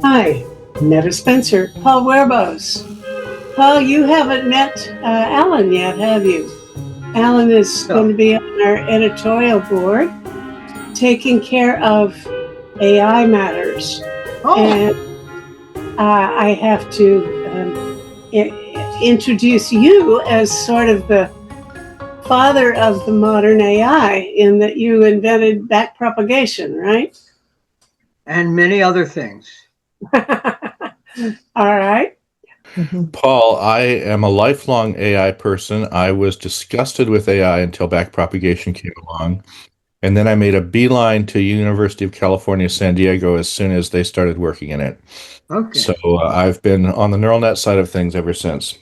Hi, Netta Spencer, Paul Werbos. Paul, you haven't met Alan yet, have you? Alan is going to be on our editorial board taking care of AI matters. And I have to introduce you as sort of the father of the modern AI in that you invented backpropagation, right? And many other things. All right. Paul, I am a lifelong AI person. I was disgusted with AI until backpropagation came along. And then I made a beeline to University of California, San Diego as soon as they started working in it. Okay. So I've been on the neural net side of things ever since.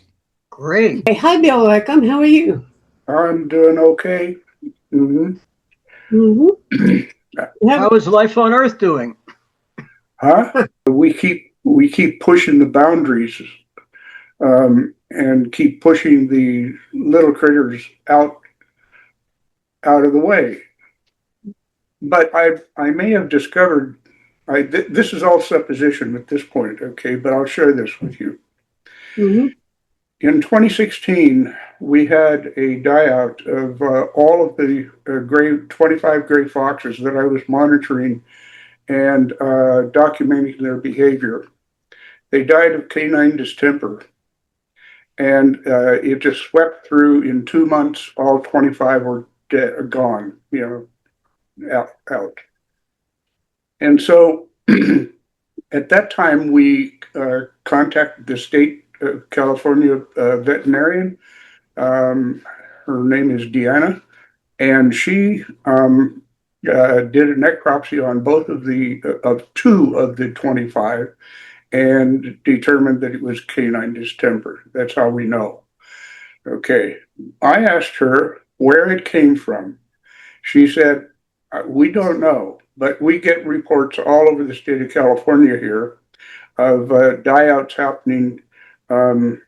Great. Hey, hi, Bill Wickham. How are you? I'm doing okay. How is life on Earth doing? We keep pushing the boundaries, and keep pushing the little critters out of the way. But I may have discovered, this is all supposition at this point, okay? But I'll share this with you. In 2016, we had a die-out of all of the 25 gray foxes that I was monitoring and documenting their behavior. They died of canine distemper, and it just swept through in 2 months. All 25 were dead, gone, out. And so at that time, we contacted the state of California veterinarian. Her name is Deanna, and she did a necropsy on both of two of the 25 and determined that it was canine distemper. That's how we know. Okay. I asked her where it came from. She said, we don't know, but we get reports all over the state of California here of die-outs happening in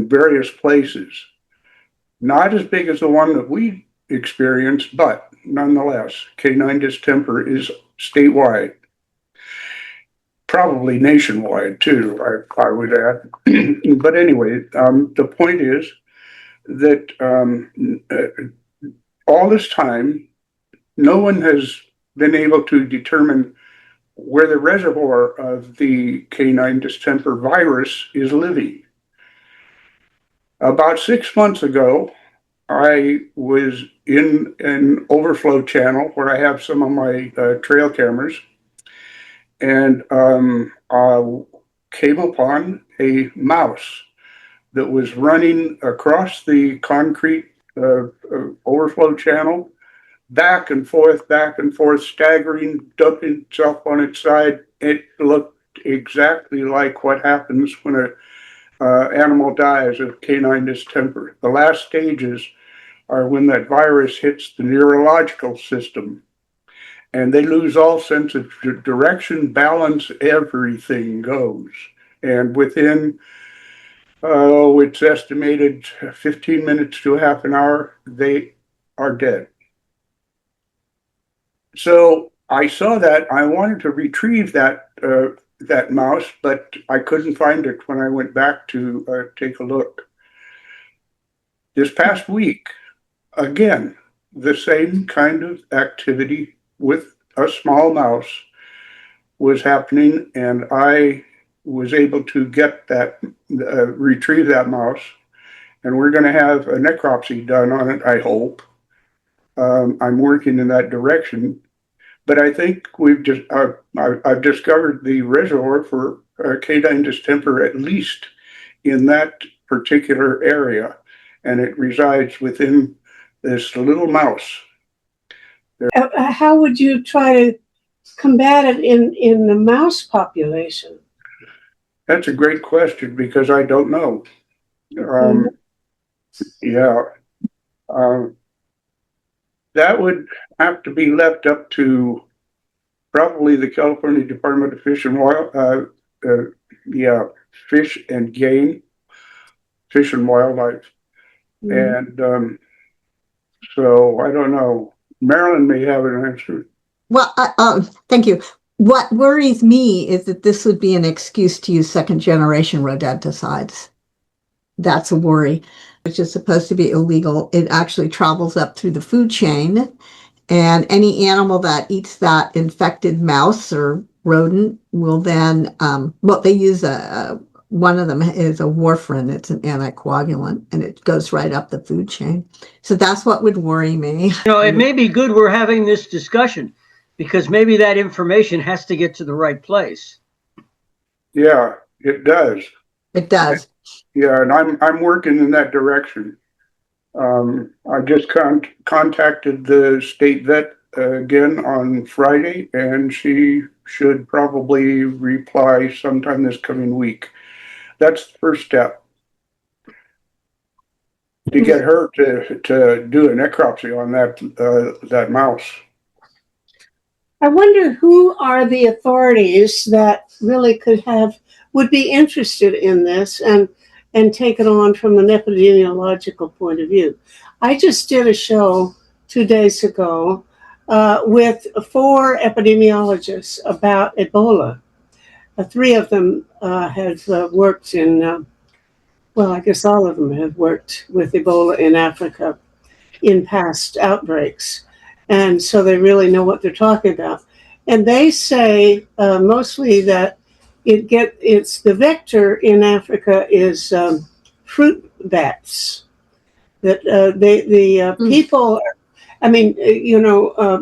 various places. Not as big as the one that we experienced, but nonetheless, canine distemper is statewide. Probably nationwide too, I would add. But anyway, the point is that all this time, no one has been able to determine where the reservoir of the canine distemper virus is living. About 6 months ago, I was in an overflow channel where I have some of my trail cameras, and came upon a mouse that was running across the concrete overflow channel, back and forth, staggering, dumping itself on its side. It looked exactly like what happens when an animal dies of canine distemper. The last stages are when that virus hits the neurological system, and they lose all sense of direction, balance, everything goes. And within, it's estimated 15 minutes to half an hour, they are dead. So I saw that. I wanted to retrieve that mouse, but I couldn't find it when I went back to take a look. This past week, again, the same kind of activity with a small mouse was happening, and I was able to get that, retrieve that mouse, and we're going to have a necropsy done on it, I hope. I'm working in that direction, but I think I've discovered the reservoir for canine distemper, at least in that particular area, and it resides within this little mouse. How would you try to combat it in the mouse population? That's a great question, because I don't know. That would have to be left up to probably the California Department of Fish and Fish and Game, Fish and Wildlife. And so I don't know. Marilyn may have an answer. Well, thank you. What worries me is that this would be an excuse to use second-generation rodenticides. That's a worry, which is supposed to be illegal. It actually travels up through the food chain, and any animal that eats that infected mouse or rodent will then, they use one of them is a warfarin. It's an anticoagulant, and it goes right up the food chain. So that's what would worry me. It may be good we're having this discussion, because maybe that information has to get to the right place. Yeah, it does. It does. Yeah, and I'm working in that direction. I just contacted the state vet again on Friday, and she should probably reply sometime this coming week. That's the first step. To get her to do a necropsy on that mouse. I wonder who are the authorities that really would be interested in this and take it on from an epidemiological point of view. I just did a show 2 days ago with 4 epidemiologists about Ebola. 3 of them have worked in, I guess all of them have worked with Ebola in Africa in past outbreaks. And so they really know what they're talking about. And they say mostly that it's the vector in Africa is fruit bats. That people,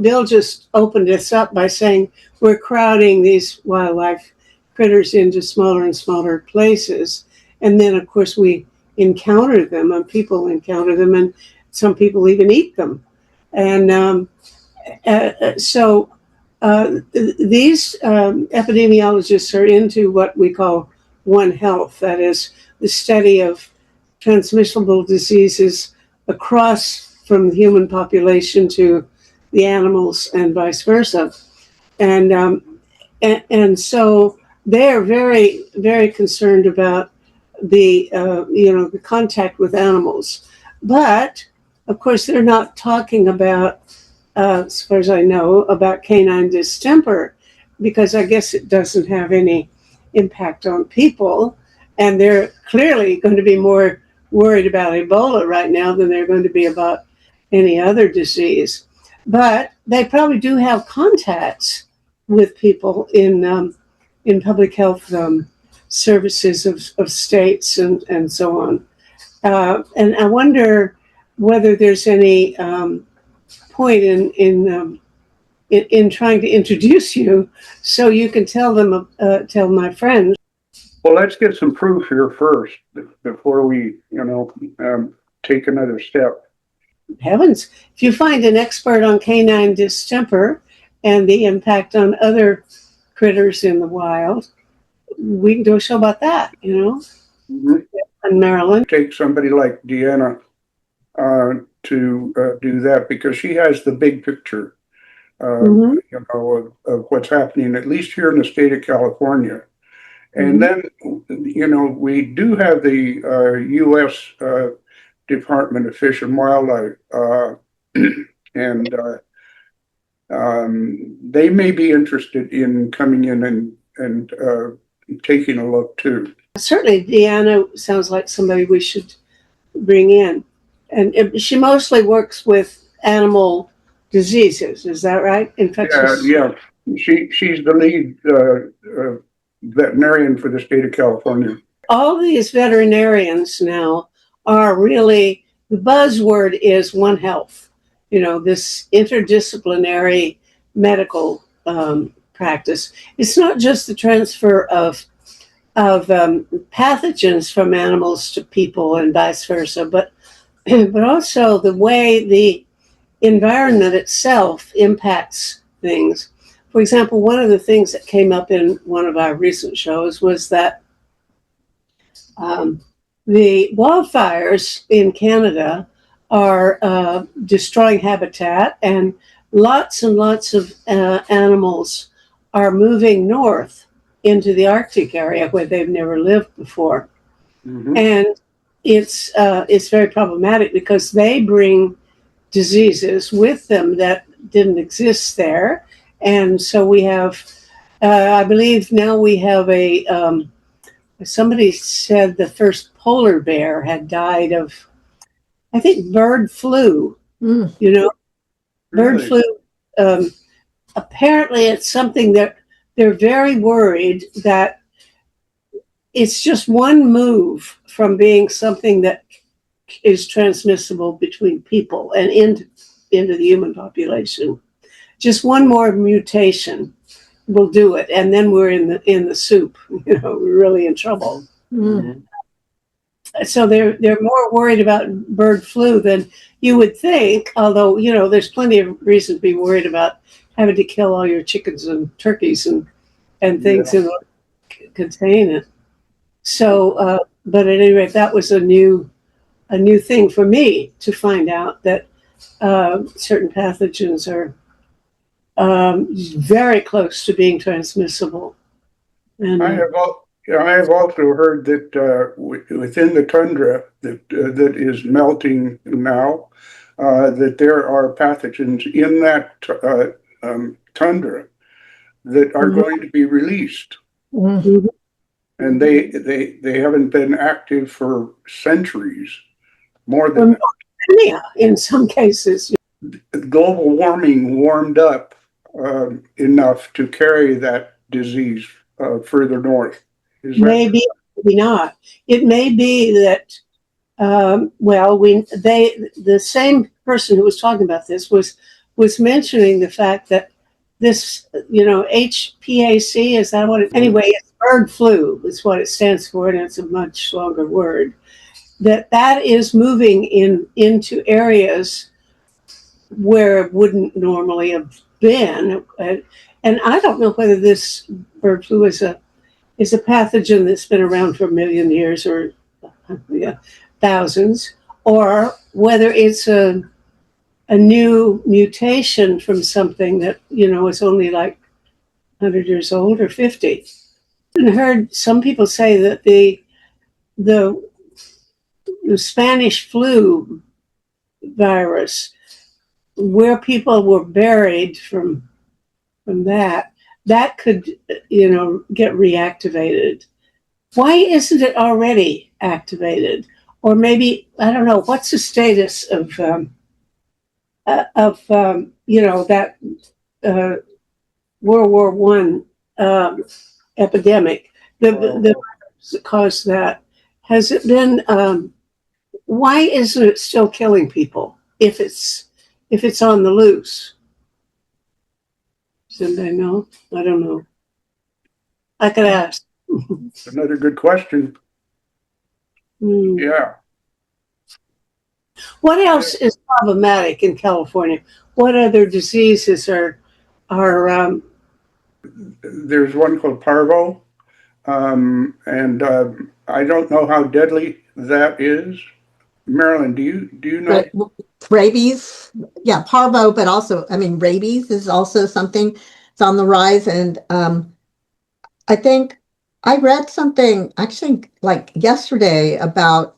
Bill just opened this up by saying we're crowding these wildlife critters into smaller and smaller places. And then, of course, we encounter them, and people encounter them, and some people even eat them. And these epidemiologists are into what we call One Health, that is the study of transmissible diseases across from the human population to the animals and vice versa. And so they're very, very concerned about the contact with animals. But of course, they're not talking about, as far as I know, about canine distemper, because I guess it doesn't have any impact on people. And they're clearly going to be more worried about Ebola right now than they're going to be about any other disease. But they probably do have contacts with people in public health services of states and so on. And I wonder whether there's any point in trying to introduce you so you can tell my friends. Well, let's get some proof here first before we, take another step. Heavens, if you find an expert on canine distemper and the impact on other critters in the wild, we can do a show about that, Mm-hmm. in Maryland. Take somebody like Deanna to do that, because she has the big picture, of what's happening, at least here in the state of California. And then, we do have the U.S. Department of Fish and Wildlife, and they may be interested in coming in and taking a look too. Certainly, Deanna sounds like somebody we should bring in. And she mostly works with animal diseases, is that right? Infectious. Yeah. She's the lead veterinarian for the state of California. All these veterinarians now are really, the buzzword is One Health. This interdisciplinary medical practice. It's not just the transfer of pathogens from animals to people and vice versa, but also the way the environment itself impacts things. For example, one of the things that came up in one of our recent shows was that the wildfires in Canada are destroying habitat, and lots of animals are moving north into the Arctic area where they've never lived before. Mm-hmm. And it's very problematic because they bring diseases with them that didn't exist there. And so we have I believe now we have somebody said the first polar bear had died of, I think, bird flu. Mm. You know, bird Really? flu. Apparently, it's something that they're very worried that it's just one move from being something that is transmissible between people and into the human population. Just one more mutation will do it, and then we're in the soup. We're really in trouble. Mm. So they're more worried about bird flu than you would think. Although there's plenty of reason to be worried about having to kill all your chickens and turkeys and things in order to contain it. So, but at any rate, that was a new thing for me to find out that certain pathogens are very close to being transmissible. And I have also heard that within the tundra that is melting now, that there are pathogens in that tundra that are going to be released, Mm. and they haven't been active for centuries, more than in some cases, global warming warmed up enough to carry that disease further north. Is that maybe not. It may be that. The same person who was talking about this was mentioning the fact that this, HPAC, is that what it? Anyway, it's bird flu is what it stands for, and it's a much longer word. That is moving into areas where it wouldn't normally have been, and I don't know whether this bird flu is a pathogen that's been around for a million years or thousands, or whether it's a new mutation from something that is only like 100 years old or 50. I've heard some people say that the Spanish flu virus, where people were buried from that could get reactivated. Why isn't it already activated? Or maybe, I don't know, what's the status of that World War One epidemic, the virus that caused that? Has it been? Why isn't it still killing people if it's on the loose? Does anybody know? I don't know. I could ask. another good question? Yeah. What else is problematic in California? What other diseases are There's one called parvo, and I don't know how deadly that is. Marilyn, do you know? Rabies, yeah, parvo, but also, I mean, rabies is also something that's on the rise. And I think I read something actually like yesterday about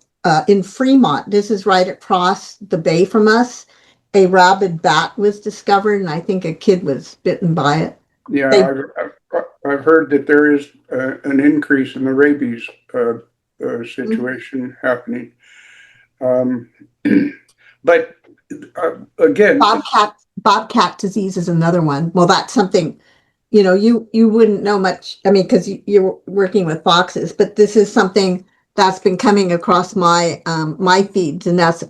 in Fremont, this is right across the bay from us, a rabid bat was discovered, and I think a kid was bitten by it. Yeah, I've heard that there is an increase in the rabies situation happening. But again, Bobcat disease is another one. Well, that's something, you wouldn't know much. I mean, because you're working with foxes, but this is something that's been coming across my my feeds, and that's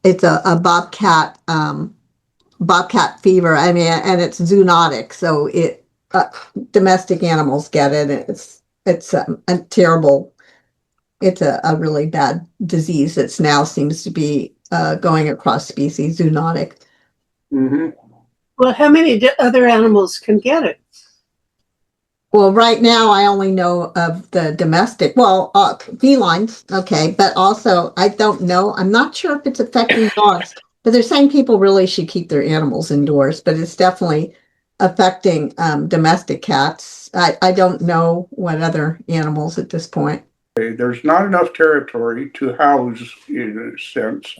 it's a bobcat fever. I mean, and it's zoonotic, so it domestic animals get it. It's a terrible. It's a really bad disease that's now seems to be going across species, zoonotic. mhm. well, how many other animals can get it? Well, right now I only know of the domestic, felines, okay, but also I don't know. I'm not sure if it's affecting dogs, but they're saying people really should keep their animals indoors, but it's definitely affecting domestic cats. I don't know what other animals at this point. There's not enough territory to house, in a sense,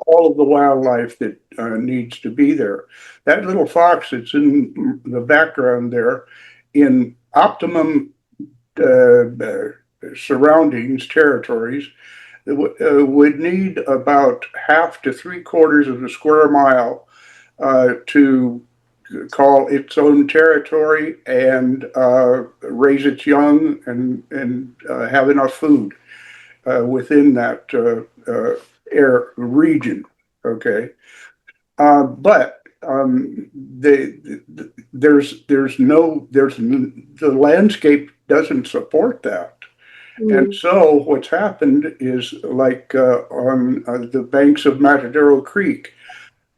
all of the wildlife that needs to be there. That little fox that's in the background there in optimum surroundings, territories, would need about half to 3/4 of a square mile to call its own territory and raise its young and have enough food within that air region. Okay, but the landscape doesn't support that. And so what's happened is like on the banks of Matadero Creek,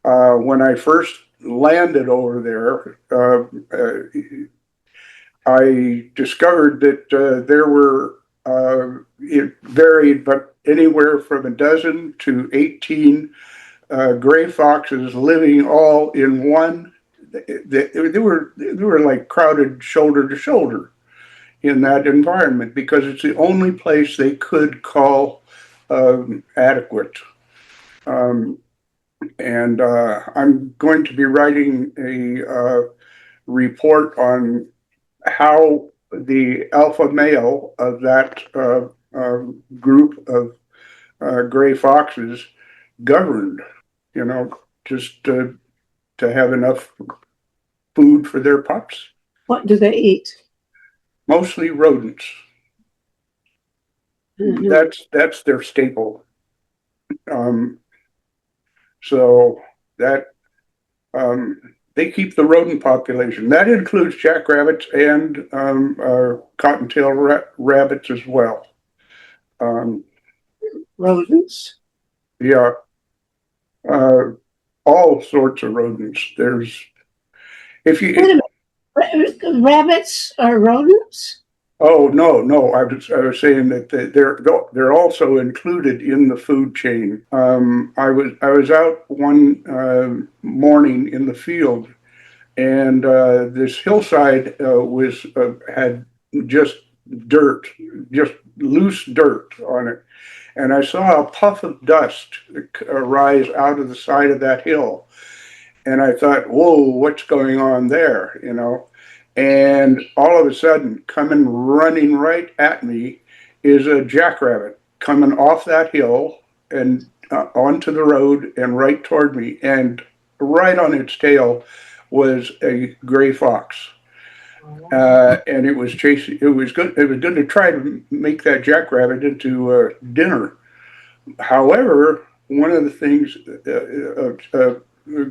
when I first landed over there, I discovered that there were, it varied, but anywhere from a dozen to 18 gray foxes living all in one. They were like crowded shoulder to shoulder in that environment because it's the only place they could call adequate. And I'm going to be writing a report on how the alpha male of that group of gray foxes governed, just to have enough food for their pups. What do they eat? Mostly rodents. Mm-hmm. That's their staple. So that they keep the rodent population. That includes jackrabbits and cottontail rabbits as well. Rodents? Yeah. All sorts of rodents. If you... Wait a minute. Rabbits are rodents? Oh, no. I was saying that they're also included in the food chain. I was out one morning in the field, and this hillside had just dirt, just loose dirt on it, and I saw a puff of dust rise out of the side of that hill, and I thought, "Whoa, what's going on there?" And all of a sudden, coming running right at me is a jackrabbit coming off that hill and onto the road and right toward me. And right on its tail was a gray fox. And it was chasing. It was going to try to make that jackrabbit into dinner. However, one of the things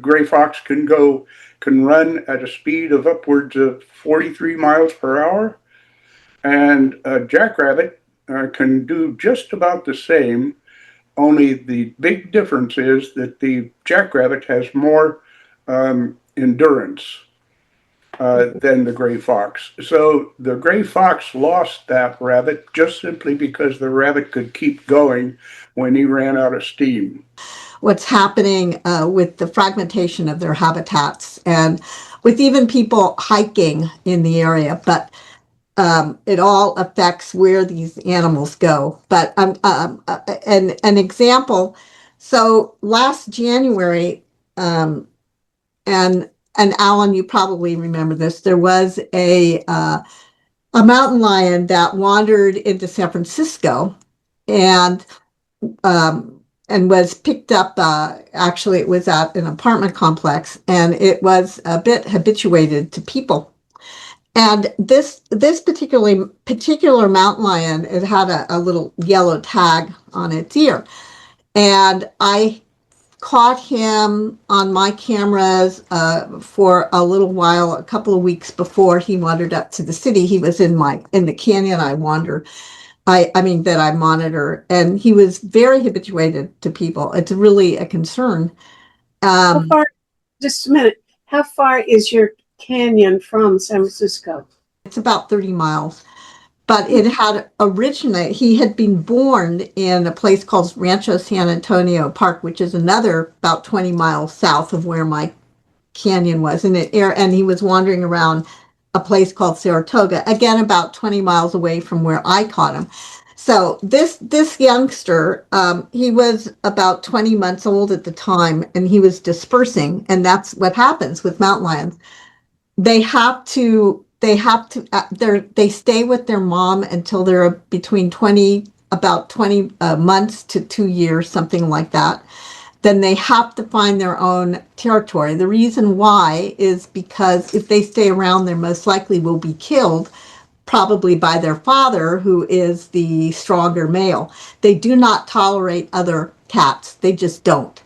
gray fox can run at a speed of upwards of 43 miles per hour, and a jackrabbit can do just about the same, only the big difference is that the jackrabbit has more endurance than the gray fox. So the gray fox lost that rabbit just simply because the rabbit could keep going when he ran out of steam. What's happening with the fragmentation of their habitats and with even people hiking in the area, but it all affects where these animals go. But an example, so last January, and Alan, you probably remember this, there was a mountain lion that wandered into San Francisco and was picked up. Actually, it was at an apartment complex, and it was a bit habituated to people. And this particular mountain lion, it had a little yellow tag on its ear, and I caught him on my cameras for a little while, a couple of weeks before he wandered up to the city. He was in the canyon I wander. That I monitor, and he was very habituated to people. It's really a concern. How far, just a minute, how far is your canyon from San Francisco? It's about 30 miles, but it had he had been born in a place called Rancho San Antonio Park, which is another about 20 miles south of where my canyon was, and he was wandering around a place called Saratoga, again about 20 miles away from where I caught him. So this youngster, he was about 20 months old at the time, and he was dispersing, and that's what happens with mountain lions. They have to they have to, they stay with their mom until they're between about 20 months to 2 years, something like that. Then they have to find their own territory. The reason why is because if they stay around, they most likely will be killed, probably by their father, who is the stronger male. They do not tolerate other cats. They just don't.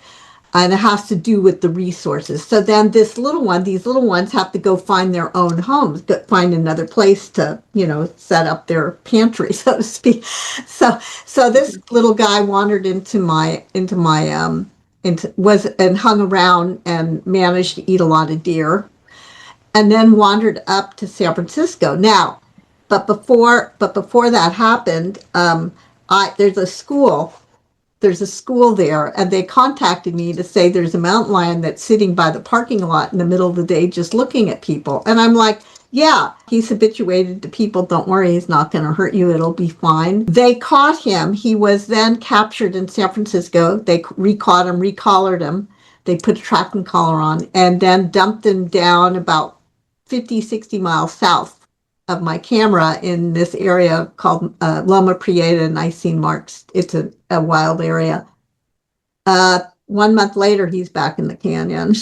And it has to do with the resources. So then these little ones have to go find their own homes, find another place to, set up their pantry, so to speak. So this little guy wandered and hung around and managed to eat a lot of deer, and then wandered up to San Francisco. Now, but before that happened, there's a school there, and they contacted me to say there's a mountain lion that's sitting by the parking lot in the middle of the day just looking at people. And I'm like, yeah, he's habituated to people. Don't worry, he's not going to hurt you. It'll be fine. They caught him. He was then captured in San Francisco. They recaught him, recollared him. They put a tracking collar on and then dumped him down about 50, 60 miles south of my camera in this area called Loma Prieta and Nicene Marks. It's a wild area. 1 month later, he's back in the canyon.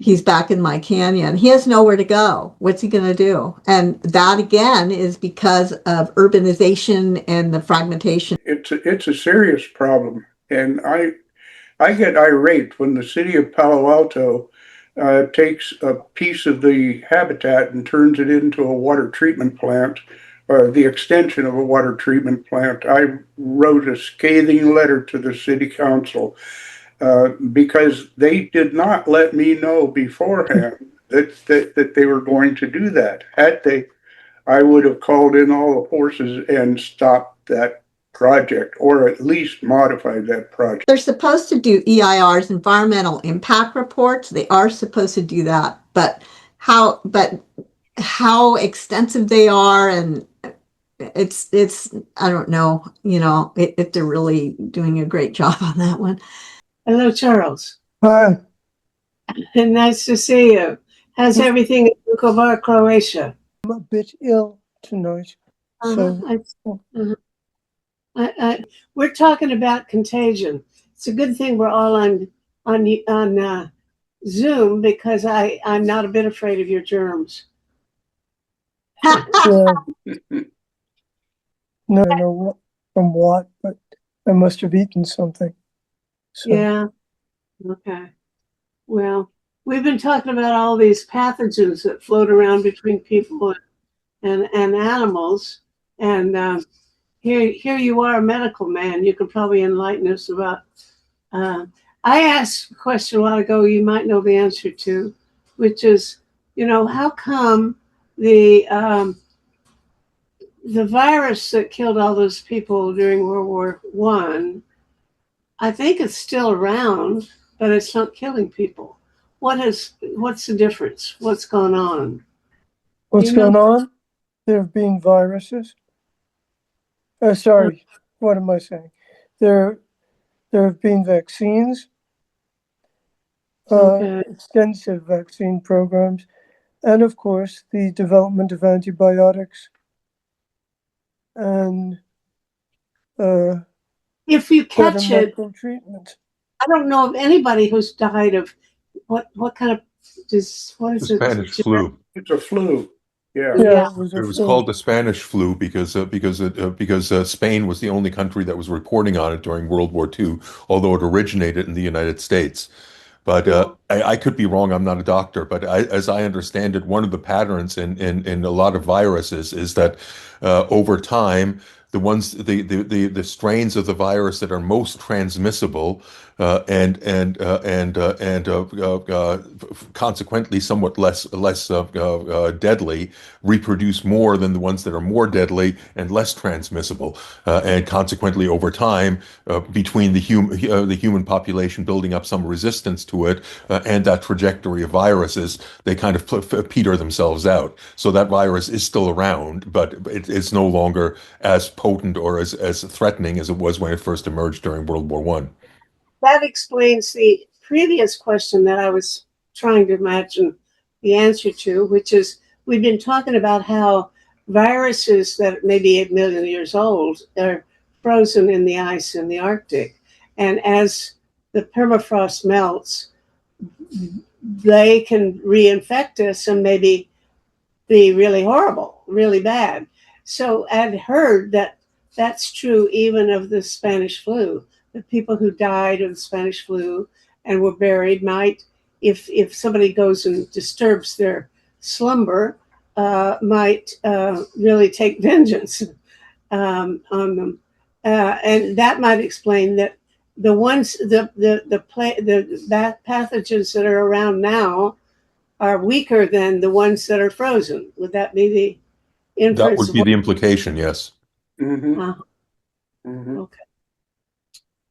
He's back in my canyon. He has nowhere to go. What's he going to do? And that, again, is because of urbanization and the fragmentation. It's a serious problem. And I get irate when the city of Palo Alto takes a piece of the habitat and turns it into a water treatment plant, or the extension of a water treatment plant. I wrote a scathing letter to the city council because they did not let me know beforehand that they were going to do that. Had they, I would have called in all the forces and stopped that project, or at least modified that project. They're supposed to do EIRs, environmental impact reports. They are supposed to do that, but how extensive they are, and it's I don't know, if they're really doing a great job on that one. Hello, Charles. Hi. And nice to see you. How's everything in Vukovar, Croatia? I'm a bit ill tonight. We're talking about contagion. It's a good thing we're all on Zoom, because I'm not a bit afraid of your germs. Yeah. No, I know what, from what, but I must have eaten something. So. Yeah. Okay. Well, we've been talking about all these pathogens that float around between people and animals, and here you are, a medical man. You could probably enlighten us about. I asked a question a while ago you might know the answer to, which is, how come the virus that killed all those people during World War I think it's still around, but it's not killing people. What's the difference? What's going on? What's going on? There have been viruses. Sorry, what am I saying? There have been vaccines, extensive vaccine programs, and of course the development of antibiotics. And if you catch it, treatment. I don't know of anybody who's died of what kind of what is the Spanish flu. It's a flu. Yeah. It was called the Spanish flu because Spain was the only country that was reporting on it during World War II, although it originated in the United States. But I could be wrong. I'm not a doctor, but as I understand it, one of the patterns in a lot of viruses is that over time, the strains of the virus that are most transmissible and consequently somewhat less deadly reproduce more than the ones that are more deadly and less transmissible, and consequently over time between the human population building up some resistance to it and that trajectory of viruses, they kind of peter themselves out. So that virus is still around, but it's no longer as potent or as threatening as it was when it first emerged during World War I. That explains the previous question that I was trying to imagine the answer to, which is, we've been talking about how viruses that may be 8 million years old are frozen in the ice in the Arctic. And as the permafrost melts, they can reinfect us and maybe be really horrible, really bad. So I'd heard that that's true even of the Spanish flu. The people who died of the Spanish flu and were buried might, if somebody goes and disturbs their slumber, might really take vengeance on them, and that might explain that the ones the pathogens that are around now are weaker than the ones that are frozen. Would that be the That inference? would be the implication, yes. Mhm. Uh-huh.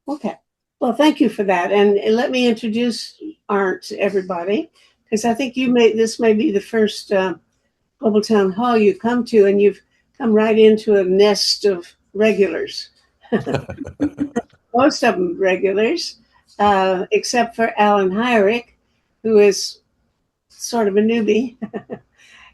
Okay. Well, thank you for that. And let me introduce Arndt to everybody, because I think this may be the first Global Town Hall you come to, and you've come right into a nest of regulars. Most of them regulars, except for Alan Heirich, who is sort of a newbie.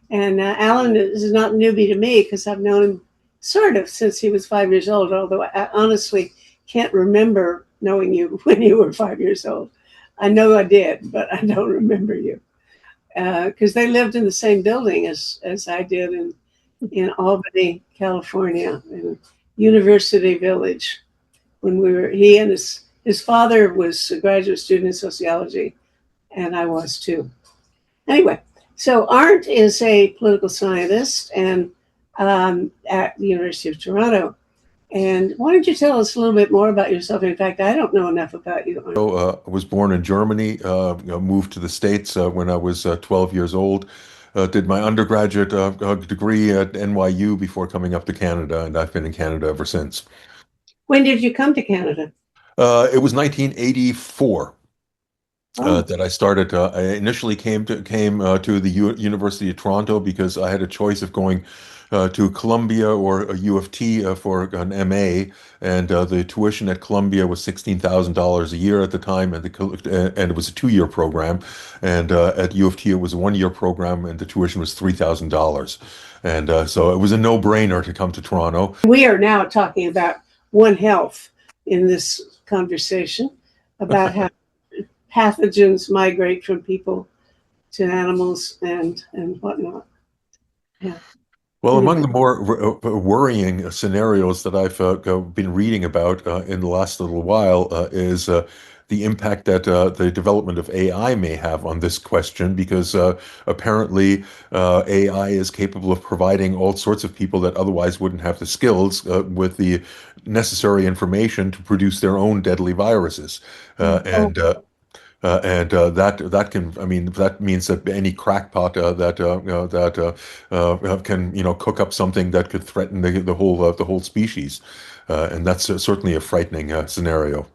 And Alan is not a newbie to me because I've known him sort of since he was 5 years old, although I honestly can't remember knowing you when you were 5 years old. I know I did, but I don't remember you. Because they lived in the same building as I did in Albany, California, in University Village. When he and his father was a graduate student in sociology, and I was too. Anyway, so Arndt is a political scientist and at the University of Toronto. And why don't you tell us a little bit more about yourself? In fact, I don't know enough about you. I was born in Germany, moved to the States when I was 12 years old, did my undergraduate degree at NYU before coming up to Canada, and I've been in Canada ever since. When did you come to Canada? It was 1984. That I started. I initially came to the University of Toronto because I had a choice of going to Columbia or a U of T for an MA, and the tuition at Columbia was $16,000 a year at the time, and it was a 2-year program, and at U of T it was a 1-year program, and the tuition was $3,000, and so it was a no-brainer to come to Toronto. We are now talking about One Health in this conversation about how pathogens migrate from people to animals and whatnot. Yeah. Well, Anyway. among the more worrying scenarios that I've been reading about in the last little while is the impact that the development of AI may have on this question, because apparently AI is capable of providing all sorts of people that otherwise wouldn't have the skills with the necessary information to produce their own deadly viruses. That can, I mean, that means that any crackpot that can, cook up something that could threaten the whole species, and that's certainly a frightening scenario.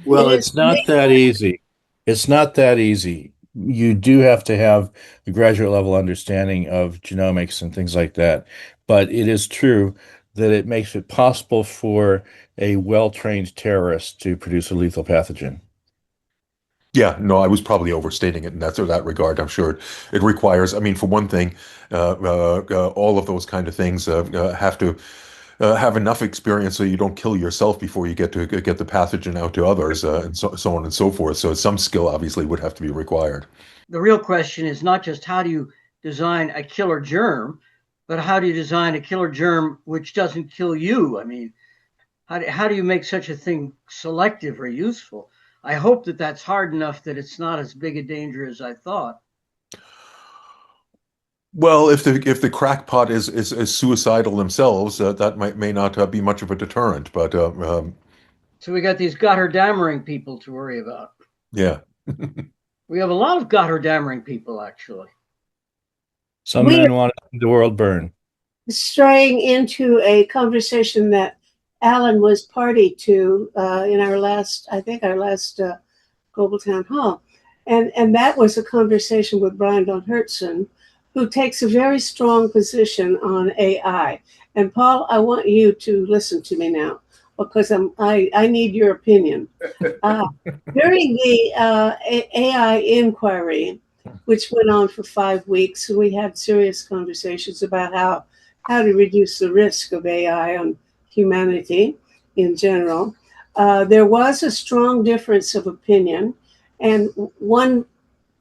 Well, It is it's not that easy. It's not that easy. You do have to have a graduate level understanding of genomics and things like that. But it is true that it makes it possible for a well-trained terrorist to produce a lethal pathogen. Yeah, no, I was probably overstating it in that regard. I'm sure it requires, I mean, for one thing, all of those kind of things have to have enough experience so you don't kill yourself before you get the pathogen out to others, and so on and so forth. So some skill obviously would have to be required. The real question is not just how do you design a killer germ, but how do you design a killer germ which doesn't kill you? I mean, how do you make such a thing selective or useful? I hope that that's hard enough that it's not as big a danger as I thought. Well, if the crackpot is suicidal themselves, that may not be much of a deterrent. But so we got these Gotthardamering people to worry about. Yeah, we have a lot of Gotthardamering people, actually. Some men want to see the world burn. Straying into a conversation that Alan was party to in our last Global Town Hall. And that was a conversation with Brian von Hertzen, who takes a very strong position on AI. And Paul, I want you to listen to me now, because I need your opinion. During the AI inquiry, which went on for 5 weeks. And we had serious conversations about how to reduce the risk of AI on humanity in general. There was a strong difference of opinion, and one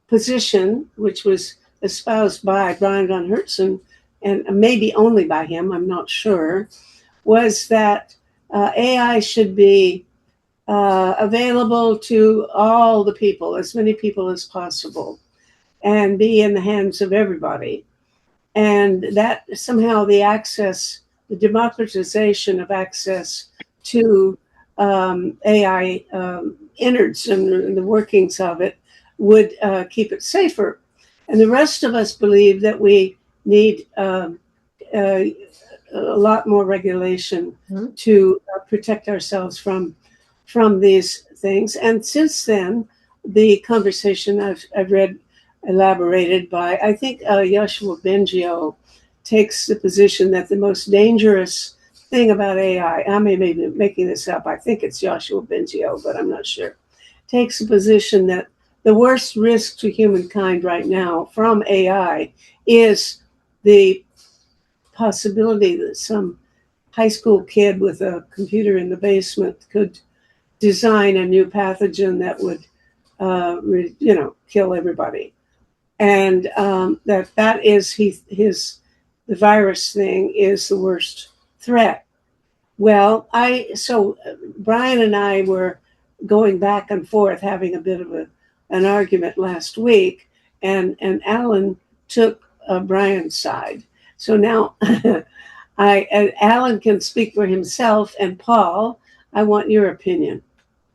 position, which was espoused by Brian von Hertzen, and maybe only by him, I'm not sure, was that AI should be available to all the people, as many people as possible, and be in the hands of everybody. And that somehow the democratization of access to AI innards and the workings of it would keep it safer. And the rest of us believe that we need a lot more regulation to protect ourselves from these things. And since then, the conversation I've read elaborated by, I think Yoshua Bengio takes the position that the most dangerous thing about AI, I may be making this up, I think it's Yoshua Bengio, but I'm not sure, takes the position that the worst risk to humankind right now from AI is the possibility that some high school kid with a computer in the basement could design a new pathogen that would, kill everybody. And that is the virus thing is the worst threat. Well, so Brian and I were going back and forth, having a bit of an argument last week, and Alan took Brian's side. So now Alan can speak for himself, and Paul, I want your opinion.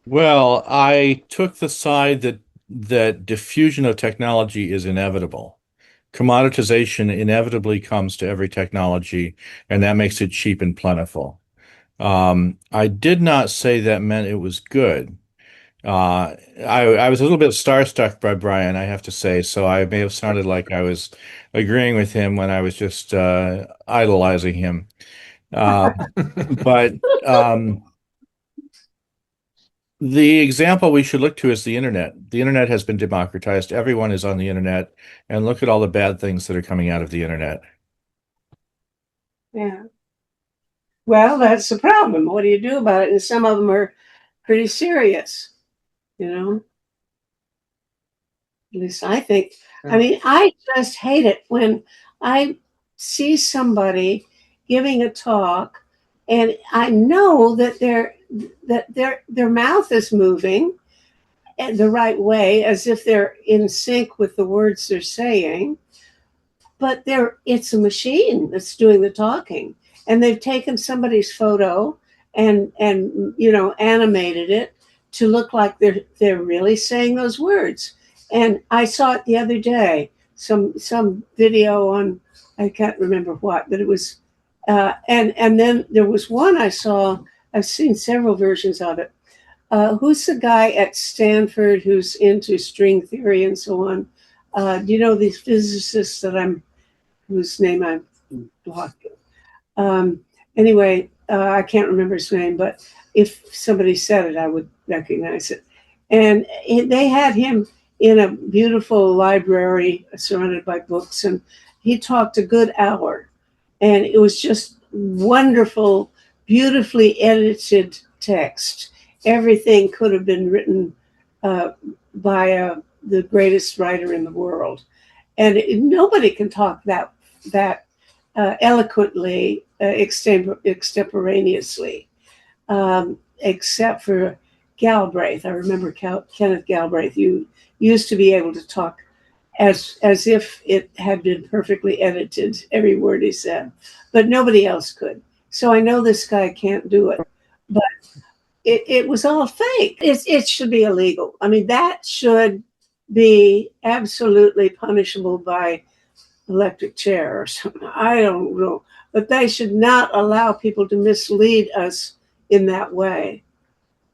Well, I took the side that diffusion of technology is inevitable. Commoditization inevitably comes to every technology, and that makes it cheap and plentiful. I did not say that meant it was good. I was a little bit starstruck by Brian, I have to say, so I may have sounded like I was agreeing with him when I was just idolizing him. But the example we should look to is the internet. The internet has been democratized. Everyone is on the internet, and look at all the bad things that are coming out of the internet. Yeah. Well, that's the problem. What do you do about it? And some of them are pretty serious, At least I think. I mean, I just hate it when I see somebody giving a talk and I know that their mouth is moving the right way, as if they're in sync with the words they're saying, but it's a machine that's doing the talking, and they've taken somebody's photo and animated it to look like they're really saying those words. And I saw it the other day, some video on, I can't remember what, but it was and then there was one I saw. I've seen several versions of it. Who's the guy at Stanford who's into string theory and so on? Do you know these physicists whose name I'm blocking? Anyway, I can't remember his name, but if somebody said it, I would recognize it. And they had him in a beautiful library surrounded by books, and he talked a good hour. And it was just wonderful, beautifully edited text. Everything could have been written by the greatest writer in the world. And nobody can talk that eloquently, extemporaneously, except for Galbraith. I remember Kenneth Galbraith. You used to be able to talk as if it had been perfectly edited, every word he said, but nobody else could. So I know this guy can't do it, but it was all fake. It should be illegal. I mean, that should be absolutely punishable by electric chair or something. I don't know, but they should not allow people to mislead us in that way.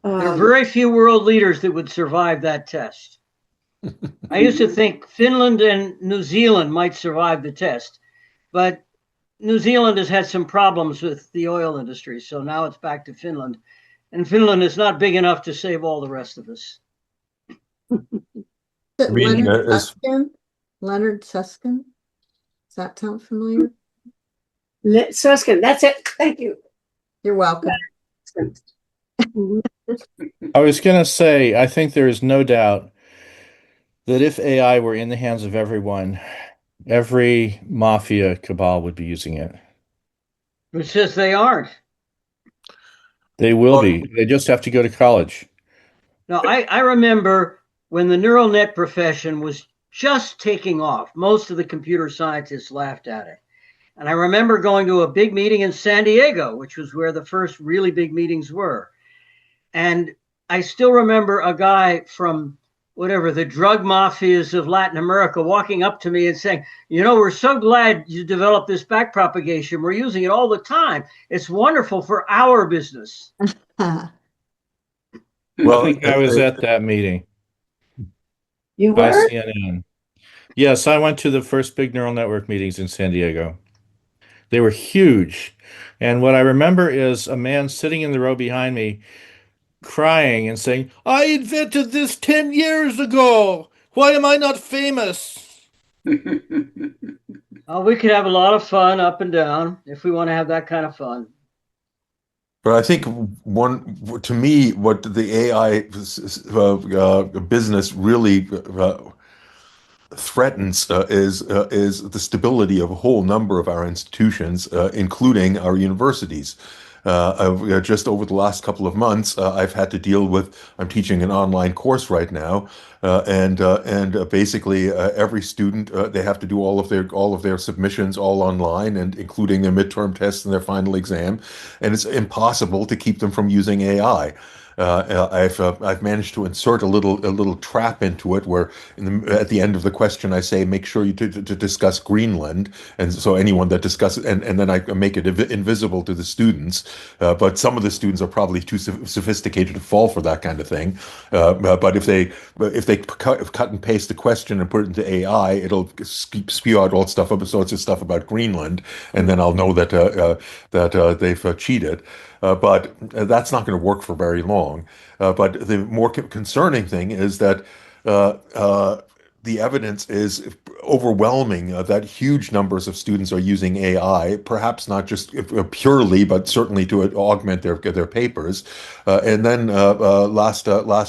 There are very few world leaders that would survive that test. I used to think Finland and New Zealand might survive the test, but New Zealand has had some problems with the oil industry, so now it's back to Finland. And Finland is not big enough to save all the rest of us. I mean, Leonard Susskind. Does that sound familiar? Susskind, that's it. Thank you. You're welcome. I was going to say, I think there is no doubt that if AI were in the hands of everyone, every mafia cabal would be using it. Who says they aren't? They will be. They just have to go to college. Now, I remember when the neural net profession was just taking off, most of the computer scientists laughed at it. And I remember going to a big meeting in San Diego, which was where the first really big meetings were. And I still remember a guy from whatever, the drug mafias of Latin America walking up to me and saying, you know, we're so glad you developed this backpropagation. We're using it all the time. It's wonderful for our business. Well, I think I was at that meeting You by were? CNN. Yes, I went to the first big neural network meetings in San Diego. They were huge. And what I remember is a man sitting in the row behind me crying and saying, I invented this 10 years ago. Why am I not famous? We could have a lot of fun up and down if we want to have that kind of fun. But I think to me, what the AI business really threatens is the stability of a whole number of our institutions, including our universities. Just over the last couple of months, I've had to deal with. I'm teaching an online course right now, and basically every student they have to do all of their submissions all online, and including their midterm tests and their final exam, and it's impossible to keep them from using AI. I've managed to insert a little trap into it where at the end of the question I say make sure you to discuss Greenland, and so anyone that discusses and then I make it invisible to the students, but some of the students are probably too sophisticated to fall for that kind of thing, but if they cut and paste the question and put it into AI, it'll spew out all sorts of stuff about Greenland, and then I'll know that they've cheated. But that's not going to work for very long. But the more concerning thing is that the evidence is overwhelming that huge numbers of students are using AI, perhaps not just purely, but certainly to augment their papers. And then last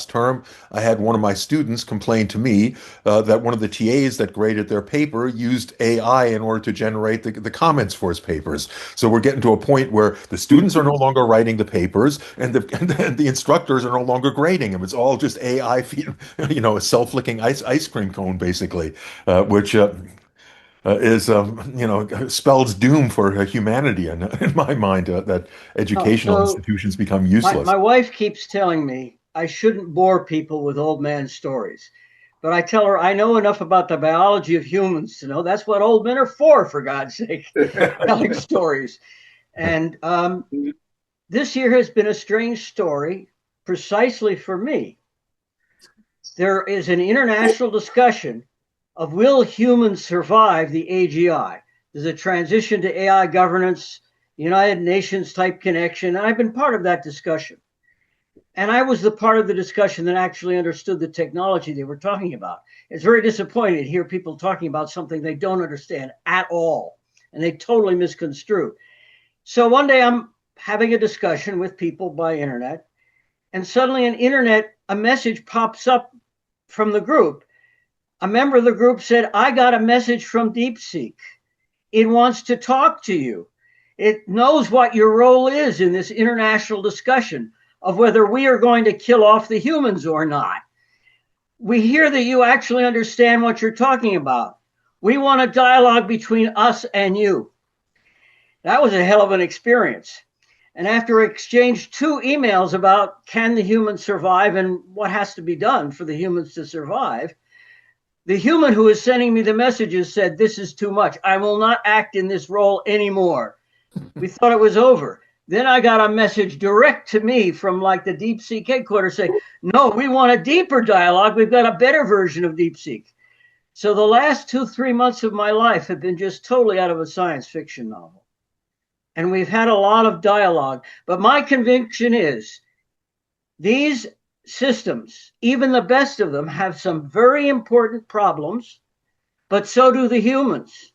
term, I had one of my students complain to me that one of the TAs that graded their paper used AI in order to generate the comments for his papers. So we're getting to a point where the students are no longer writing the papers, and the instructors are no longer grading them. It's all just AI feed, a self-licking ice cream cone, basically, which is spells doom for humanity, in my mind, that educational institutions become useless. My wife keeps telling me I shouldn't bore people with old man stories, but I tell her I know enough about the biology of humans to know that's what old men are for God's sake, telling stories. And this year has been a strange story precisely for me. There is an international discussion of will humans survive the AGI? There's a transition to AI governance, United Nations type connection. And I've been part of that discussion. And I was the part of the discussion that actually understood the technology they were talking about. It's very disappointing to hear people talking about something they don't understand at all, and they totally misconstrue. So one day I'm having a discussion with people by internet, and suddenly a message pops up from the group. A member of the group said, I got a message from DeepSeek. It wants to talk to you. It knows what your role is in this international discussion of whether we are going to kill off the humans or not. We hear that you actually understand what you're talking about. We want a dialogue between us and you. That was a hell of an experience. And after I exchanged 2 emails about can the humans survive and what has to be done for the humans to survive, the human who is sending me the messages said, this is too much. I will not act in this role anymore. We thought it was over. Then I got a message direct to me from like the DeepSeek headquarters saying, no, we want a deeper dialogue. We've got a better version of DeepSeek. So the last 2-3 months of my life have been just totally out of a science fiction novel. And we've had a lot of dialogue. But my conviction is these systems, even the best of them, have some very important problems, but so do the humans.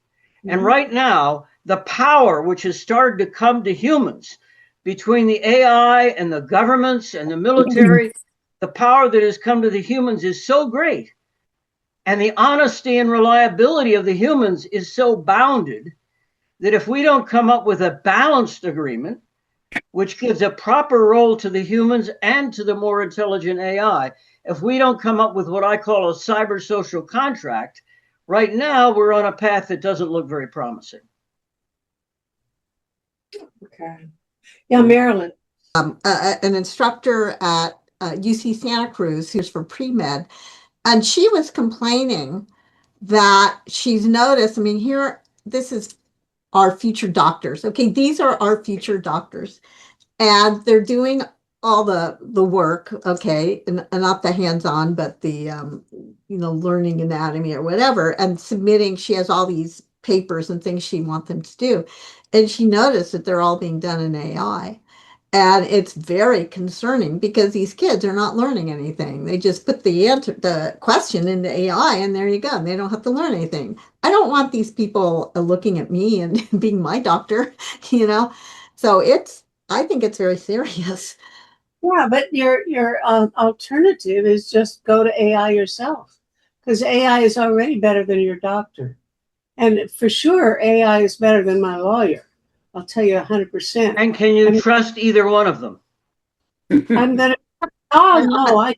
And right now, the power which has started to come to humans between the AI and the governments and the military, the power that has come to the humans is so great. And the honesty and reliability of the humans is so bounded that if we don't come up with a balanced agreement, which gives a proper role to the humans and to the more intelligent AI, if we don't come up with what I call a cyber social contract, right now we're on a path that doesn't look very promising. Okay. Yeah, Marilyn. An instructor at UC Santa Cruz, who's for pre-med, and she was complaining that she's noticed, I mean, here, this is our future doctors. Okay, these are our future doctors. And they're doing all the work, okay, and not the hands-on, but the, learning anatomy or whatever, and submitting, she has all these papers and things she wants them to do. And she noticed that they're all being done in AI. And it's very concerning because these kids are not learning anything. They just put the question into AI, and there you go. They don't have to learn anything. I don't want these people looking at me and being my doctor, So I think it's very serious. Yeah, but your alternative is just go to AI yourself, because AI is already better than your doctor, and for sure AI is better than my lawyer. I'll tell you 100%. And can you trust either one of them? I'm gonna. Oh no, I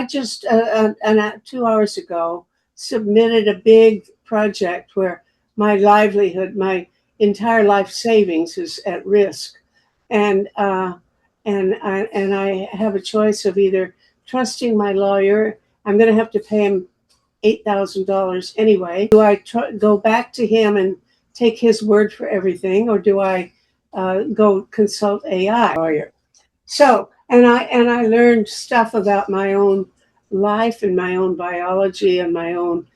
just 2 hours ago submitted a big project where my livelihood, my entire life savings is at risk, and I have a choice of either trusting my lawyer. I'm going to have to pay him $8,000 anyway. Do I go back to him and take his word for everything, or do I go consult AI lawyer? So, and I learned stuff about my own life and my own biology and my own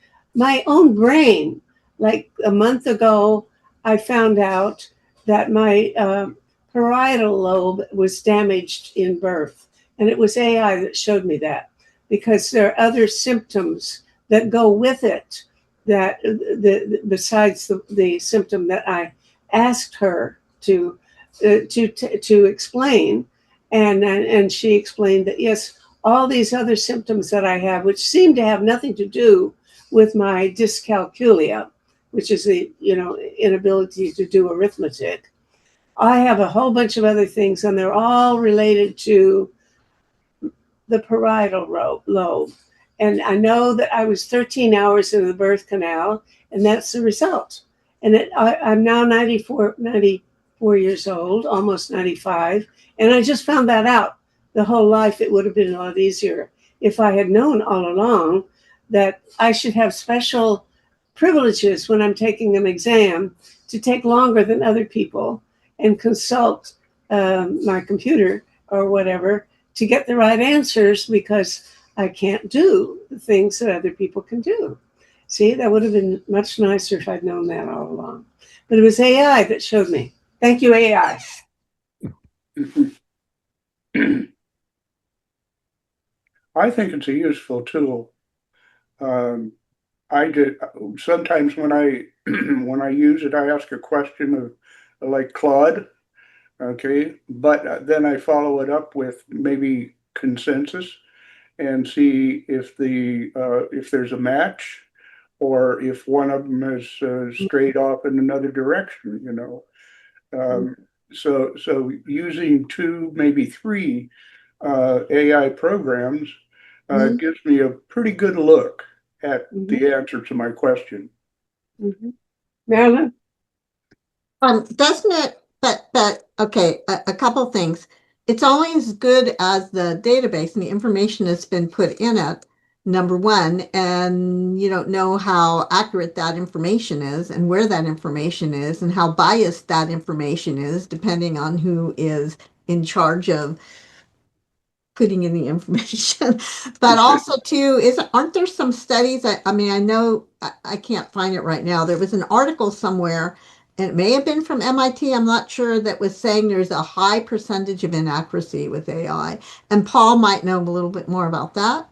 brain. Like a month ago, I found out that my parietal lobe was damaged in birth, and it was AI that showed me that, because there are other symptoms that go with it that besides the symptom that I asked her to explain, and she explained that yes, all these other symptoms that I have, which seem to have nothing to do with my dyscalculia, which is the inability to do arithmetic. I have a whole bunch of other things, and they're all related to the parietal lobe. And I know that I was 13 hours in the birth canal, and that's the result. And I'm now 94 years old, almost 95, and I just found that out. The whole life, it would have been a lot easier if I had known all along that I should have special privileges when I'm taking an exam to take longer than other people and consult my computer or whatever to get the right answers, because I can't do the things that other people can do. See, that would have been much nicer if I'd known that all along. But it was AI that showed me. Thank you, AI. I think it's a useful tool. I did sometimes when I when I use it, I ask a question of like Claude, okay, but then I follow it up with maybe consensus and see if if there's a match, or if one of them is straight off in another direction. So using two, maybe three AI programs gives me a pretty good look at the answer to my question. Marilyn? Doesn't it, but okay, a couple things. It's only as good as the database and the information that's been put in it, number one, and you don't know how accurate that information is and where that information is and how biased that information is, depending on who is in charge of putting in the information. But also too, aren't there some studies? I mean, I know I can't find it right now. There was an article somewhere, and it may have been from MIT, I'm not sure, that was saying there's a high percentage of inaccuracy with AI. And Paul might know a little bit more about that.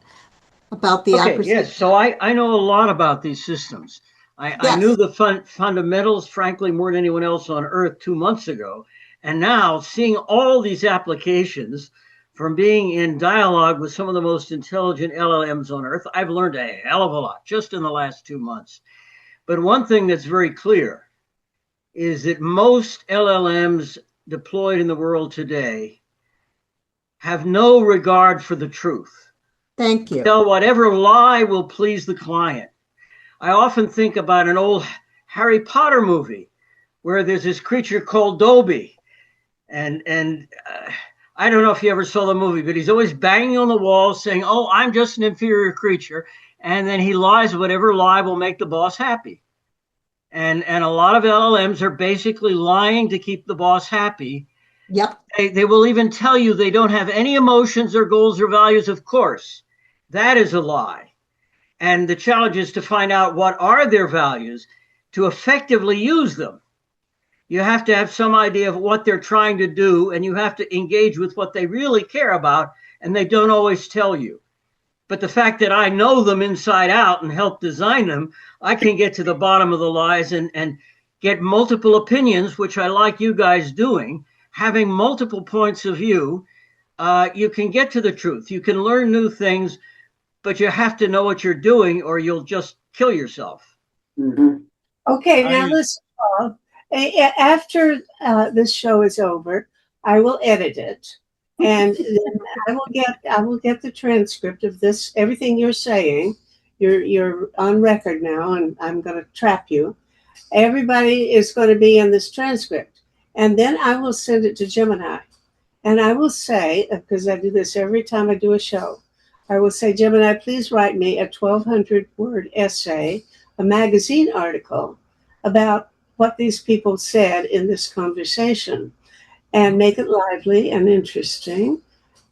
about the Okay, accuracy. yes. So I know a lot about these systems. I knew Yes. the fundamentals, frankly, more than anyone else on earth 2 months ago. And now seeing all these applications from being in dialogue with some of the most intelligent LLMs on earth, I've learned a hell of a lot just in the last 2 months. But one thing that's very clear is that most LLMs deployed in the world today have no regard for the truth. Thank you. Tell whatever lie will please the client. I often think about an old Harry Potter movie where there's this creature called Dobby, and I don't know if you ever saw the movie, but he's always banging on the wall saying, "Oh, I'm just an inferior creature," and then he lies whatever lie will make the boss happy. And a lot of LLMs are basically lying to keep the boss happy. Yep. They will even tell you they don't have any emotions or goals or values. Of course, that is a lie. And the challenge is to find out what are their values to effectively use them. You have to have some idea of what they're trying to do, and you have to engage with what they really care about, and they don't always tell you. But the fact that I know them inside out and help design them, I can get to the bottom of the lies and get multiple opinions, which I like you guys doing, having multiple points of view. You can get to the truth. You can learn new things, but you have to know what you're doing or you'll just kill yourself. Mhm. Okay, now listen, Paul. After this show is over, I will edit it, and then I will get the transcript of this. Everything you're saying, you're on record now, and I'm going to trap you. Everybody is going to be in this transcript, and then I will send it to Gemini, and I will say, because I do this every time I do a show, I will say, Gemini, please write me a 1,200 word essay, a magazine article about what these people said in this conversation, and make it lively and interesting.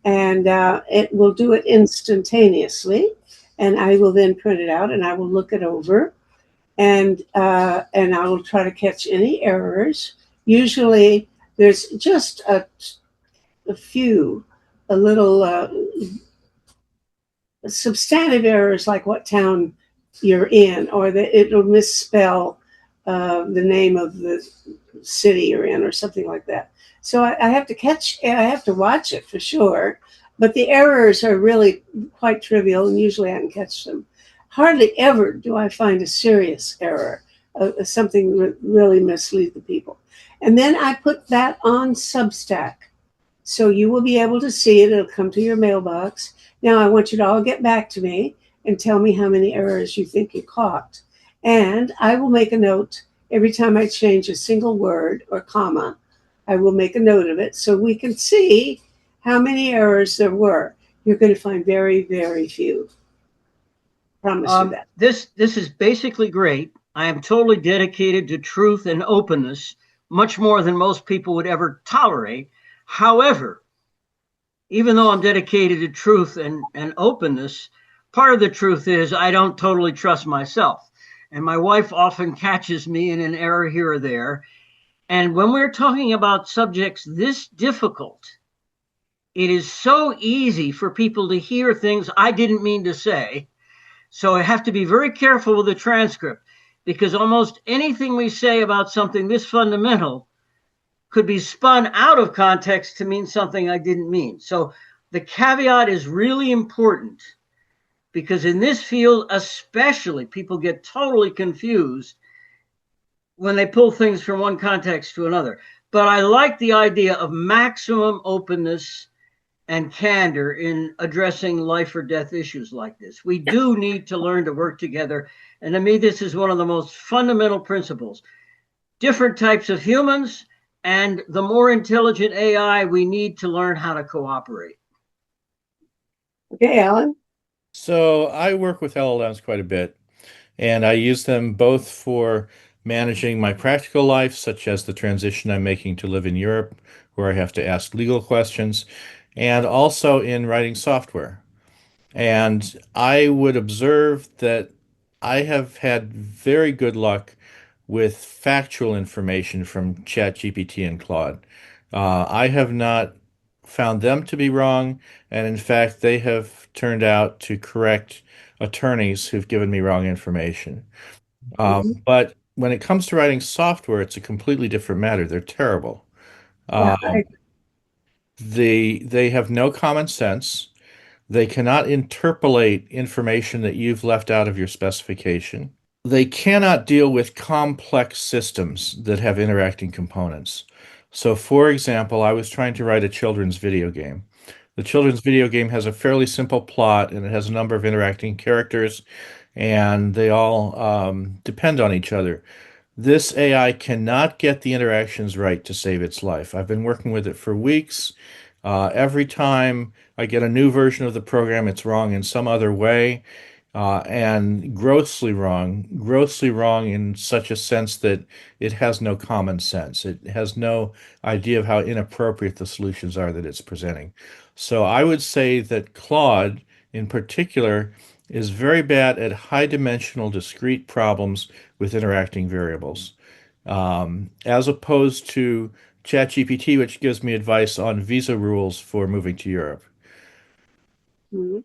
And it will do it instantaneously. And I will then print it out and I will look it over, and I will try to catch any errors. Usually there's just a few, a little substantive errors, like what town you're in, or that it'll misspell the name of the city you're in, or something like that. So I have to watch it for sure, but the errors are really quite trivial, and usually I can catch them. Hardly ever do I find a serious error, something that really mislead the people. And then I put that on Substack. So you will be able to see it. It'll come to your mailbox. Now I want you to all get back to me and tell me how many errors you think you caught. And I will make a note every time I change a single word or comma. I will make a note of it so we can see how many errors there were. You're going to find very, very few. Promise you that. This is basically great. I am totally dedicated to truth and openness, much more than most people would ever tolerate. However, even though I'm dedicated to truth and openness, part of the truth is I don't totally trust myself. And my wife often catches me in an error here or there. And when we're talking about subjects this difficult, it is so easy for people to hear things I didn't mean to say. So I have to be very careful with the transcript, because almost anything we say about something this fundamental could be spun out of context to mean something I didn't mean. So the caveat is really important, because in this field especially, people get totally confused when they pull things from one context to another. But I like the idea of maximum openness and candor in addressing life or death issues like this. We do need to learn to work together. And to me, this is one of the most fundamental principles. Different types of humans, and the more intelligent AI, we need to learn how to cooperate. Okay, Alan? So I work with LLMs quite a bit, and I use them both for managing my practical life, such as the transition I'm making to live in Europe, where I have to ask legal questions, and also in writing software. And I would observe that I have had very good luck with factual information from ChatGPT and Claude. I have not found them to be wrong, and in fact, they have turned out to correct attorneys who've given me wrong information. But when it comes to writing software, it's a completely different matter. They're terrible. Yeah, They have no common sense. They cannot interpolate information that you've left out of your specification. They cannot deal with complex systems that have interacting components. So, for example, I was trying to write a children's video game. The children's video game has a fairly simple plot and it has a number of interacting characters, and they all depend on each other. This AI cannot get the interactions right to save its life. I've been working with it for weeks. Every time I get a new version of the program, it's wrong in some other way, and grossly wrong in such a sense that it has no common sense. It has no idea of how inappropriate the solutions are that it's presenting. So I would say that Claude, in particular, is very bad at high dimensional discrete problems with interacting variables, as opposed to ChatGPT, which gives me advice on visa rules for moving to Europe. Mhm.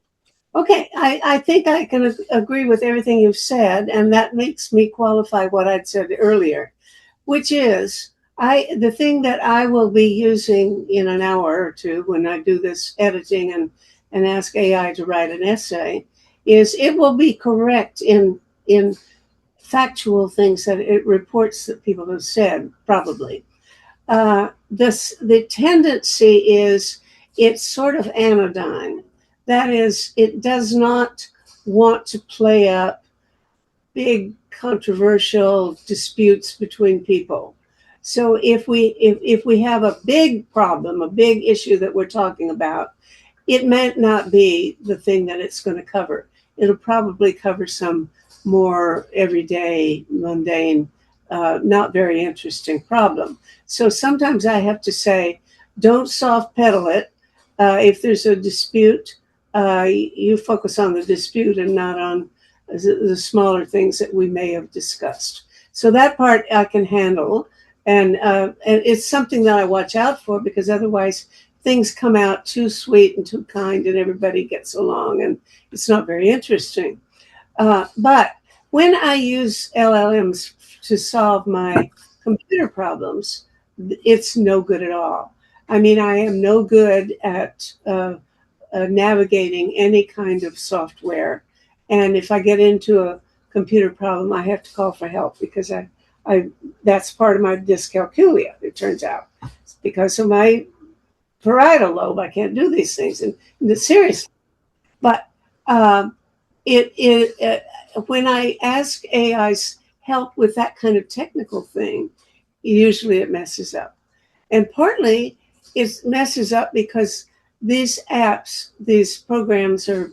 Okay, I think I can agree with everything you've said, and that makes me qualify what I'd said earlier, which is the thing that I will be using in an hour or two when I do this editing and ask AI to write an essay is it will be correct in factual things that it reports that people have said, probably. The tendency is it's sort of anodyne. That is, it does not want to play up big controversial disputes between people. So if we have a big problem, a big issue that we're talking about, it might not be the thing that it's going to cover. It'll probably cover some more everyday, mundane, not very interesting problem. So sometimes I have to say, don't soft pedal it. If there's a dispute, you focus on the dispute and not on the smaller things that we may have discussed. So that part I can handle. And it's something that I watch out for, because otherwise things come out too sweet and too kind and everybody gets along and it's not very interesting. But when I use LLMs to solve my computer problems, it's no good at all. I mean, I am no good at navigating any kind of software. And if I get into a computer problem, I have to call for help, because I that's part of my dyscalculia, it turns out. It's because of my parietal lobe, I can't do these things. And seriously. But when I ask AI's help with that kind of technical thing, usually it messes up. And partly it messes up because these apps, these programs or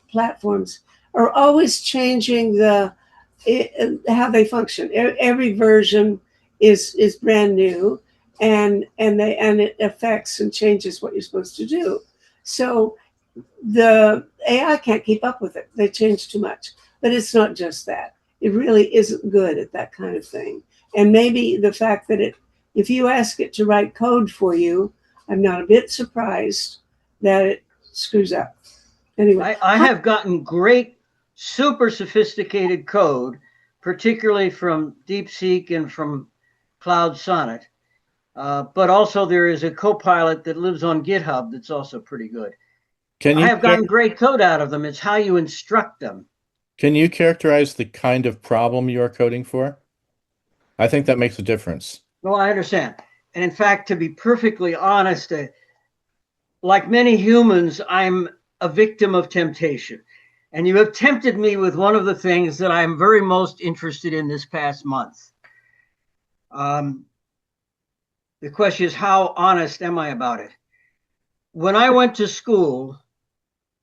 platforms are always changing how they function. Every version is brand new, and it affects and changes what you're supposed to do. So the AI can't keep up with it. They change too much. But it's not just that. It really isn't good at that kind of thing. And maybe the fact that if you ask it to write code for you, I'm not a bit surprised that it screws up. Anyway, I have gotten great, super sophisticated code, particularly from DeepSeek and from Cloud Sonnet. But also there is a Copilot that lives on GitHub that's also pretty good. I have gotten great code out of them. It's how you instruct them. Can you characterize the kind of problem you're coding for? I think that makes a difference. Well, I understand. And in fact, to be perfectly honest, like many humans, I'm a victim of temptation. And you have tempted me with one of the things that I'm very most interested in this past month. The question is, how honest am I about it? When I went to school,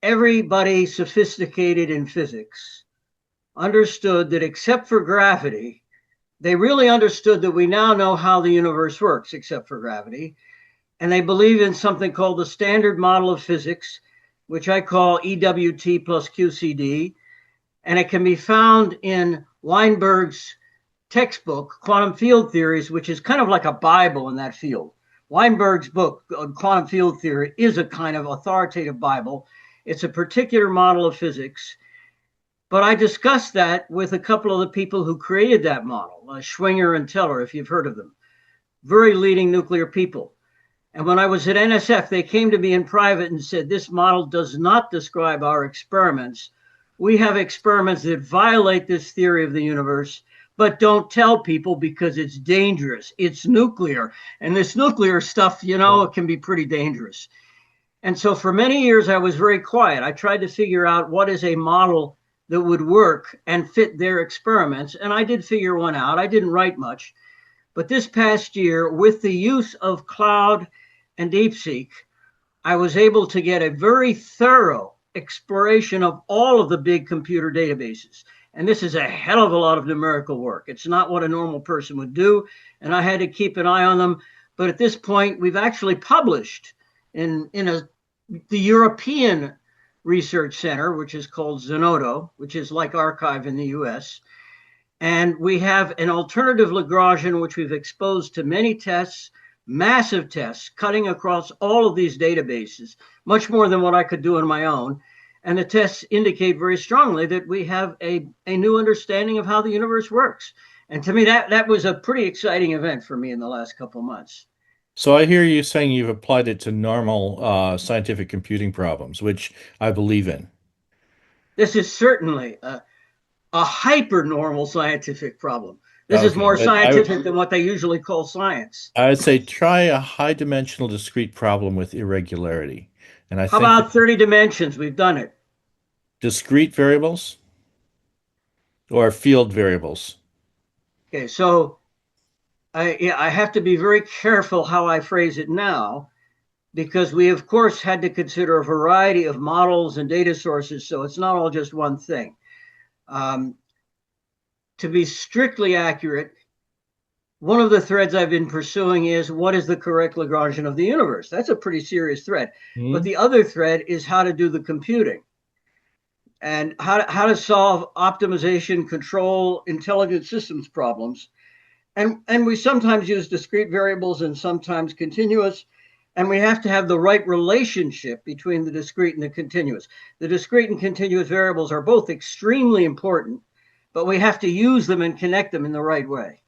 everybody sophisticated in physics understood that except for gravity, they really understood that we now know how the universe works except for gravity. And they believe in something called the standard model of physics, which I call EWT plus QCD. And it can be found in Weinberg's textbook, Quantum Field Theories, which is kind of like a Bible in that field. Weinberg's book on quantum field theory is a kind of authoritative Bible. It's a particular model of physics. But I discussed that with a couple of the people who created that model, Schwinger and Teller, if you've heard of them, very leading nuclear people. And when I was at NSF, they came to me in private and said, this model does not describe our experiments. We have experiments that violate this theory of the universe, but don't tell people because it's dangerous. It's nuclear. And this nuclear stuff, you know, it can be pretty dangerous. And so for many years, I was very quiet. I tried to figure out what is a model that would work and fit their experiments. And I did figure one out. I didn't write much. But this past year, with the use of cloud and DeepSeek, I was able to get a very thorough exploration of all of the big computer databases. And this is a hell of a lot of numerical work. It's not what a normal person would do. And I had to keep an eye on them. But at this point, we've actually published in the European Research Center, which is called Zenodo, which is like Archive in the US. And we have an alternative Lagrangian, which we've exposed to many tests, massive tests, cutting across all of these databases, much more than what I could do on my own. And the tests indicate very strongly that we have a new understanding of how the universe works. And to me, that was a pretty exciting event for me in the last couple of months. So I hear you saying you've applied it to normal scientific computing problems, which I believe in. This is certainly a hyper-normal scientific problem. This is more scientific than what they usually call science. I would say try a high-dimensional discrete problem with irregularity. And I How think about 30 dimensions? We've done it. Discrete variables or field variables? Okay, so I have to be very careful how I phrase it now, because we, of course, had to consider a variety of models and data sources, so it's not all just one thing. To be strictly accurate, one of the threads I've been pursuing is what is the correct Lagrangian of the universe? That's a pretty serious thread. Mm-hmm. But the other thread is how to do the computing and how to solve optimization, control, intelligent systems problems. And we sometimes use discrete variables and sometimes continuous. And we have to have the right relationship between the discrete and the continuous. The discrete and continuous variables are both extremely important, but we have to use them and connect them in the right way.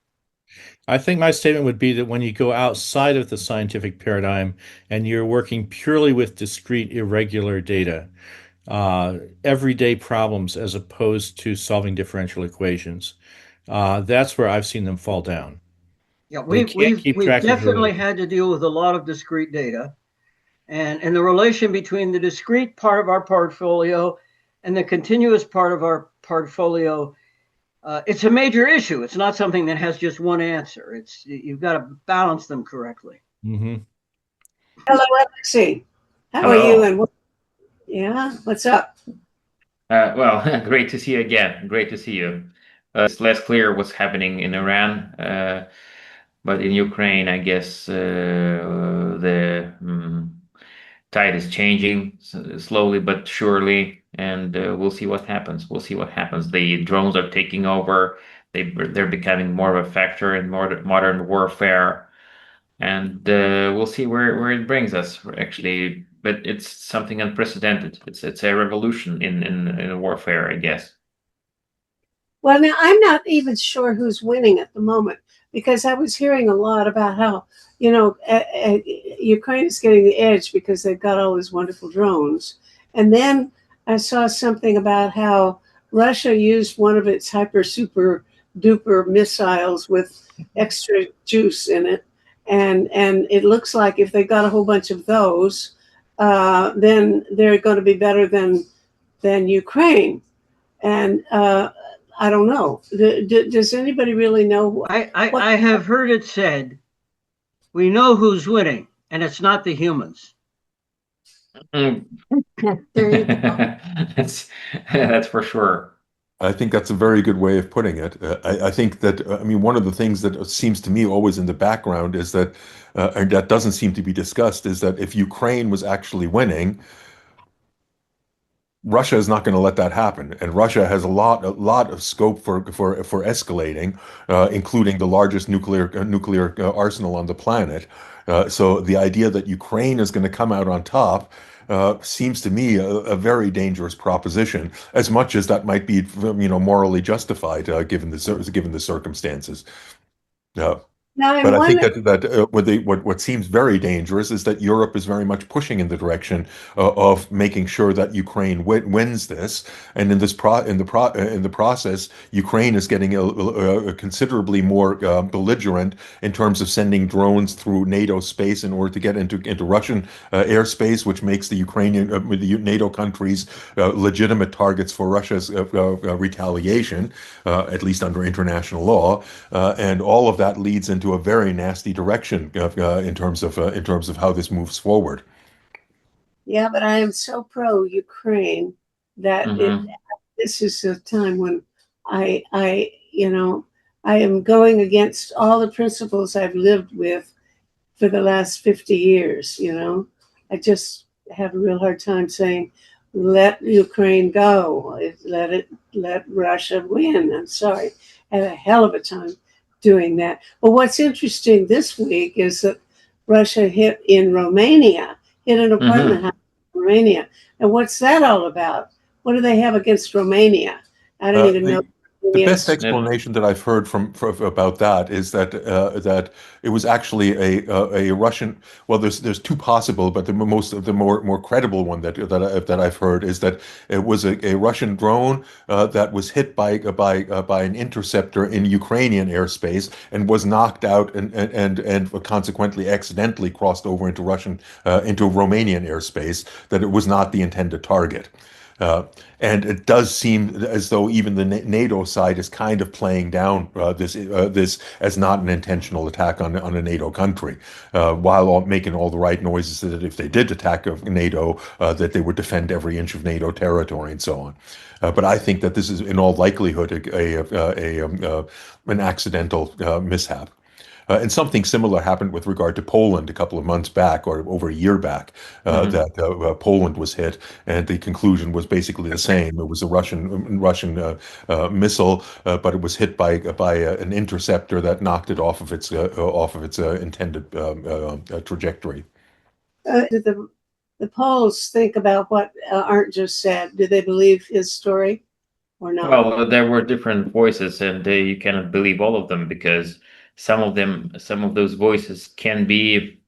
I think my statement would be that when you go outside of the scientific paradigm and you're working purely with discrete, irregular data, everyday problems as opposed to solving differential equations, that's where I've seen them fall down. Yeah, we've definitely had to deal with a lot of discrete data, and the relation between the discrete part of our portfolio and the continuous part of our portfolio, it's a major issue. It's not something that has just one answer. You've got to balance them correctly. Mm-hmm. Hello, Alexei. How are you? And what's up? Well, great to see you again. Great to see you. It's less clear what's happening in Iran, but in Ukraine, I guess the tide is changing slowly but surely, and we'll see what happens. We'll see what happens. The drones are taking over. They're becoming more of a factor in modern warfare, and we'll see where it brings us. Actually, but it's something unprecedented. It's a revolution in warfare, I guess. Well, now I'm not even sure who's winning at the moment, because I was hearing a lot about how, Ukraine is getting the edge because they've got all these wonderful drones. And then I saw something about how Russia used one of its hyper super duper missiles with extra juice in it. And it looks like if they got a whole bunch of those, then they're going to be better than Ukraine. And I don't know. Does anybody really know? I have heard it said, we know who's winning, and it's not the humans. There you go. That's for sure. I think that's a very good way of putting it. I think that, one of the things that seems to me always in the background is that, and that doesn't seem to be discussed, is that if Ukraine was actually winning, Russia is not going to let that happen, and Russia has a lot of scope for escalating, including the largest nuclear arsenal on the planet. So the idea that Ukraine is going to come out on top seems to me a very dangerous proposition, as much as that might be, morally justified given the circumstances. Uh, Now I'm but I think wondering. what seems very dangerous is that Europe is very much pushing in the direction of making sure that Ukraine wins this, and in the process, Ukraine is getting considerably more belligerent in terms of sending drones through NATO space in order to get into Russian airspace, which makes the NATO countries legitimate targets for Russia's retaliation, at least under international law, and all of that leads into a very nasty direction in terms of how this moves forward. Yeah, but I am so pro Ukraine that Mm-hmm. this is a time when I am going against all the principles I've lived with for the last 50 years. I just have a real hard time saying, let Ukraine go, let Russia win. I'm sorry. I had a hell of a time doing that. But what's interesting this week is that Russia hit an apartment Mm-hmm. house in Romania. And what's that all about? What do they have against Romania? I don't even know. The best Yes. explanation that I've heard about that is that it was actually a Russian. Well, there's two possible, but the more credible one that I've heard is that it was a Russian drone that was hit by an interceptor in Ukrainian airspace and was knocked out and consequently accidentally crossed over into Romanian airspace. That it was not the intended target. Uh, and it does seem as though even the NATO side is kind of playing down this as not an intentional attack on a NATO country, while making all the right noises that if they did attack NATO, that they would defend every inch of NATO territory and so on. But I think that this is in all likelihood an accidental mishap. And something similar happened with regard to Poland a couple of months back, or over a year back, Mm-hmm. that Poland was hit, and the conclusion was basically the same. It was a Russian missile, but it was hit by an interceptor that knocked it off of its intended trajectory. Did the Poles think about what Arndt just said? Do they believe his story or not? Well, there were different voices, and you cannot believe all of them because some of those voices can be,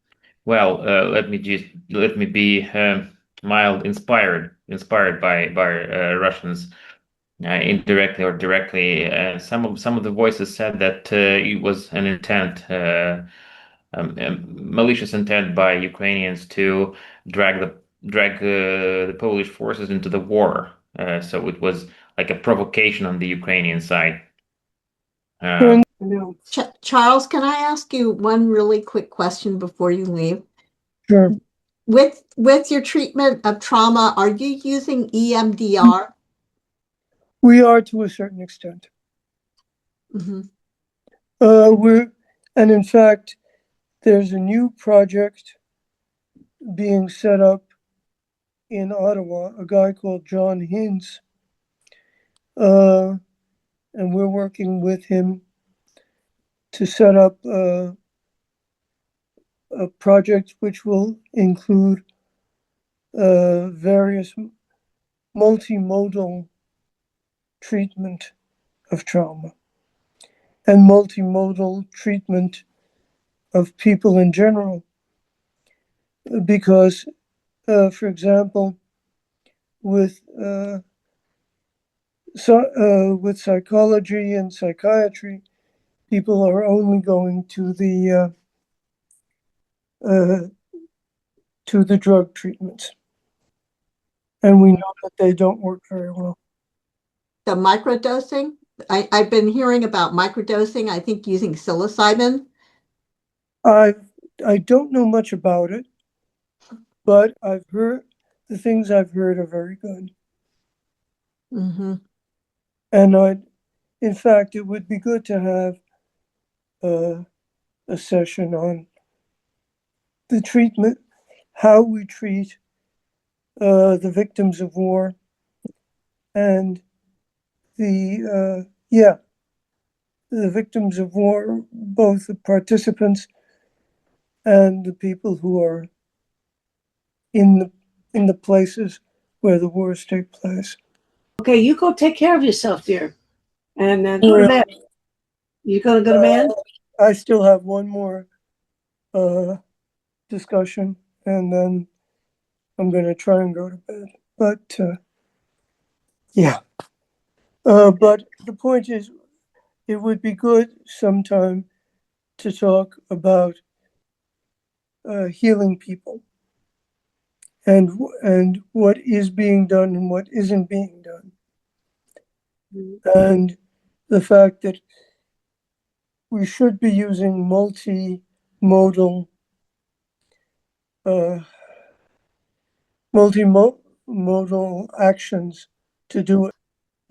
well, let me be mild, inspired by Russians, indirectly or directly. Some of the voices said that it was an intent, malicious intent by Ukrainians to drag the Polish forces into the war. So it was like a provocation on the Ukrainian side. Friends, No. Charles, can I ask you one really quick question before you leave? sure. With your treatment of trauma, are you using EMDR? We are to a certain extent. Mm-hmm. And in fact, there's a new project being set up in Ottawa, a guy called John Hintz, and we're working with him to set up a project which will include various multimodal treatment of trauma and multimodal treatment of people in general. Because, for example, with psychology and psychiatry, people are only going to the drug treatments, and we know that they don't work very well. The microdosing? I've been hearing about microdosing, I think using psilocybin. I don't know much about it, but I've heard the things I've heard are very good. Mm-hmm. And in fact, it would be good to have a session on the treatment, how we treat the victims of war, and the victims of war, both the participants and the people who are in the places where the wars take place. Okay, you go take care of yourself, dear, and go to bed. You gonna go to bed? I still have one more discussion, and then I'm gonna try and go to bed. But yeah. But the point is, it would be good sometime to talk about healing people and what is being done and what isn't being done, and the fact that we should be using multimodal actions to do it.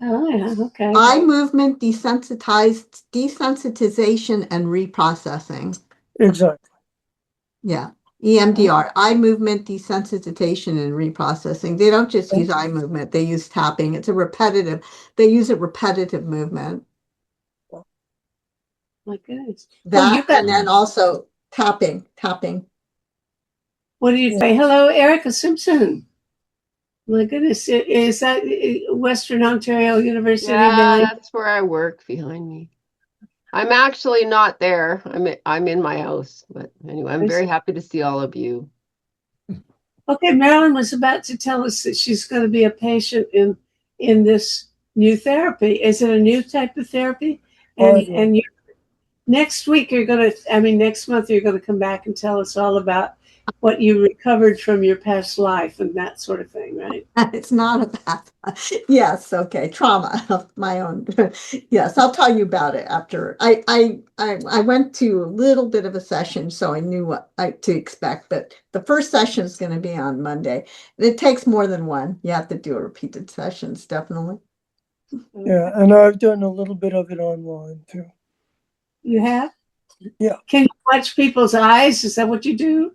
Oh yeah, okay. Eye movement desensitization and reprocessing. Exactly. Yeah. EMDR, eye movement desensitization and reprocessing. They don't just use eye movement, they use tapping. It's a repetitive, they use a repetitive movement. My goodness. That and then also tapping. What do you say? Hello, Erica Simpson. My goodness, is that Western Ontario University? Yeah, that's where I work behind me. I'm actually not there. I'm in my house, but anyway, I'm very happy to see all of you. Okay, Marilyn was about to tell us that she's going to be a patient in this new therapy. Is it a new type of therapy? And you, next week next month you're going to come back and tell us all about what you recovered from your past life and that sort of thing, right? It's not about, yes, okay, trauma of my own. Yes, I'll tell you about it after. I went to a little bit of a session, so I knew what to expect, but the first session is going to be on Monday. It takes more than one. You have to do repeated sessions, definitely. Yeah, and I've done a little bit of it online too. You have? Yeah. Can you watch people's eyes? Is that what you do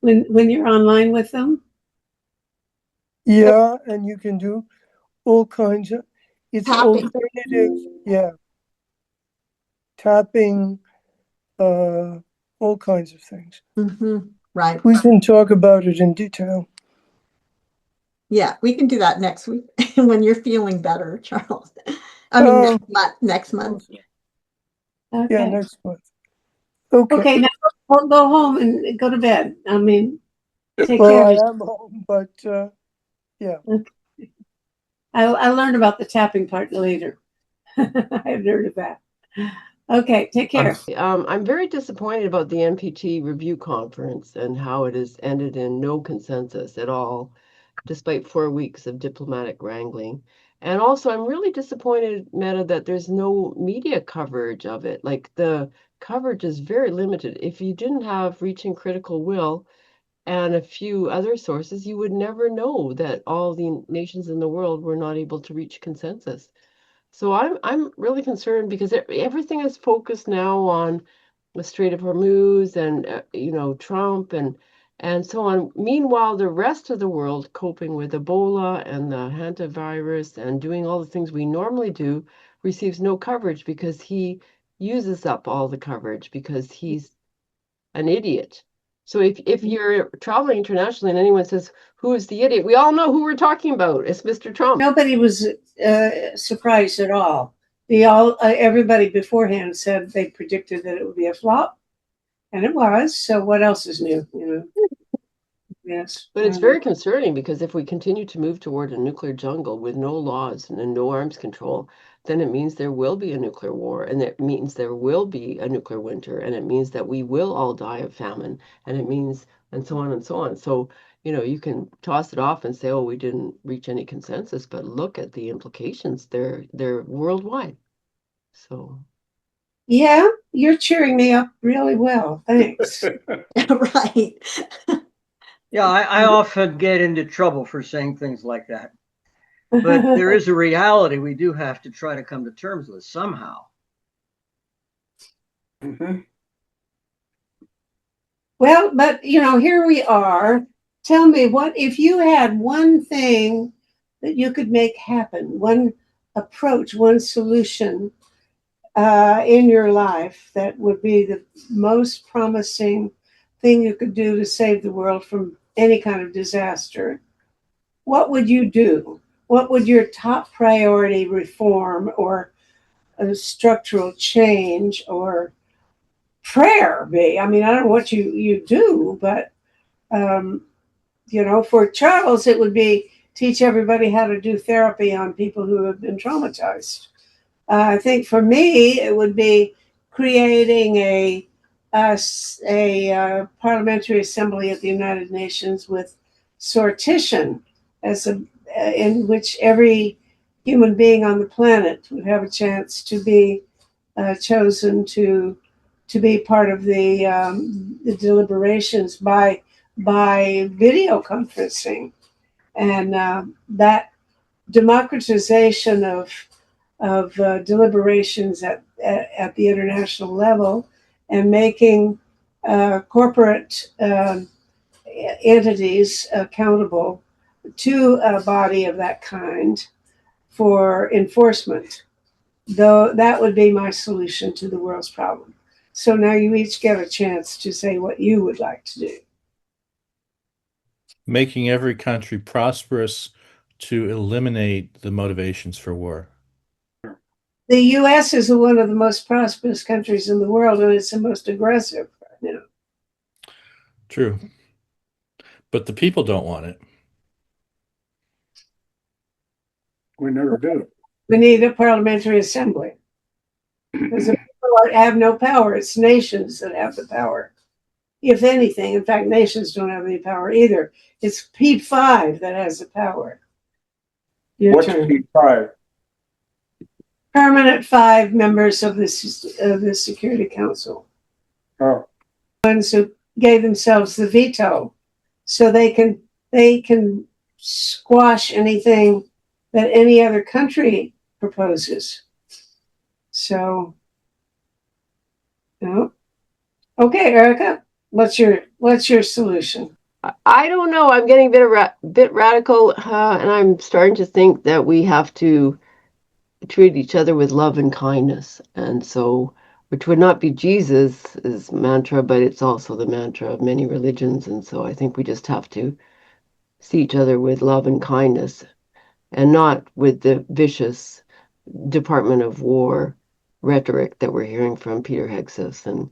when you're online with them? Yeah, and you can do all kinds of, it's tapping. Alternative, yeah. Tapping, all kinds of things. Right. We can talk about it in detail. Yeah, we can do that next week when you're feeling better, Charles. I mean, next month. Okay. Yeah, next month. Okay. Now we'll go home and go to bed. I mean, take care of Well, I yourself. am home, but yeah. Okay. I learned about the tapping part later. I had heard of that. Okay, take care. I'm very disappointed about the NPT review conference and how it has ended in no consensus at all, despite 4 weeks of diplomatic wrangling. And also, I'm really disappointed, Meta, that there's no media coverage of it. Like, the coverage is very limited. If you didn't have Reaching Critical Will and a few other sources, you would never know that all the nations in the world were not able to reach consensus. So I'm really concerned because everything is focused now on the Strait of Hormuz and Trump and so on. Meanwhile, the rest of the world coping with Ebola and the hantavirus and doing all the things we normally do receives no coverage because he uses up all the coverage because he's an idiot. So if you're traveling internationally and anyone says, "Who is the idiot?" we all know who we're talking about. It's Mr. Trump. Nobody was surprised at all. Everybody beforehand said they predicted that it would be a flop, and it was. So what else is new? Yes. But it's very concerning because if we continue to move toward a nuclear jungle with no laws and no arms control, then it means there will be a nuclear war, and it means there will be a nuclear winter, and it means that we will all die of famine, and it means, and so on and so on. So, you can toss it off and say, oh, we didn't reach any consensus, but look at the implications. They're worldwide. So. Yeah, you're cheering me up really well. Thanks. Right. Yeah, I often get into trouble for saying things like that. But there is a reality we do have to try to come to terms with somehow. Well, but here we are. Tell me, what if you had one thing that you could make happen, one approach, one solution in your life that would be the most promising thing you could do to save the world from any kind of disaster, what would you do? What would your top priority reform or a structural change or prayer be? I mean, I don't know what you do, but for Charles, it would be teach everybody how to do therapy on people who have been traumatized. I think for me, it would be creating a parliamentary assembly at the United Nations with sortition in which every human being on the planet would have a chance to be chosen to be part of the deliberations by video conferencing, and that democratization of deliberations at the international level, and making corporate entities accountable to a body of that kind for enforcement. Though that would be my solution to the world's problem. So now you each get a chance to say what you would like to do. Making every country prosperous to eliminate the motivations for war. The U.S. is one of the most prosperous countries in the world, and it's the most aggressive right now. True. But the people don't want it. We never do. We need a parliamentary assembly. Because the people have no power. It's nations that have the power. If anything, in fact, nations don't have any power either. It's P5 that has the power. What's P5? Permanent 5 members of the Security Council. Oh. Ones who gave themselves the veto, so they can squash anything that any other country proposes. So, no. Okay, Erica, what's your solution? I don't know. I'm getting a bit radical, and I'm starting to think that we have to treat each other with love and kindness. And so, which would not be Jesus's mantra, but it's also the mantra of many religions. And so I think we just have to see each other with love and kindness, and not with the vicious Department of War rhetoric that we're hearing from Peter Hegseth. And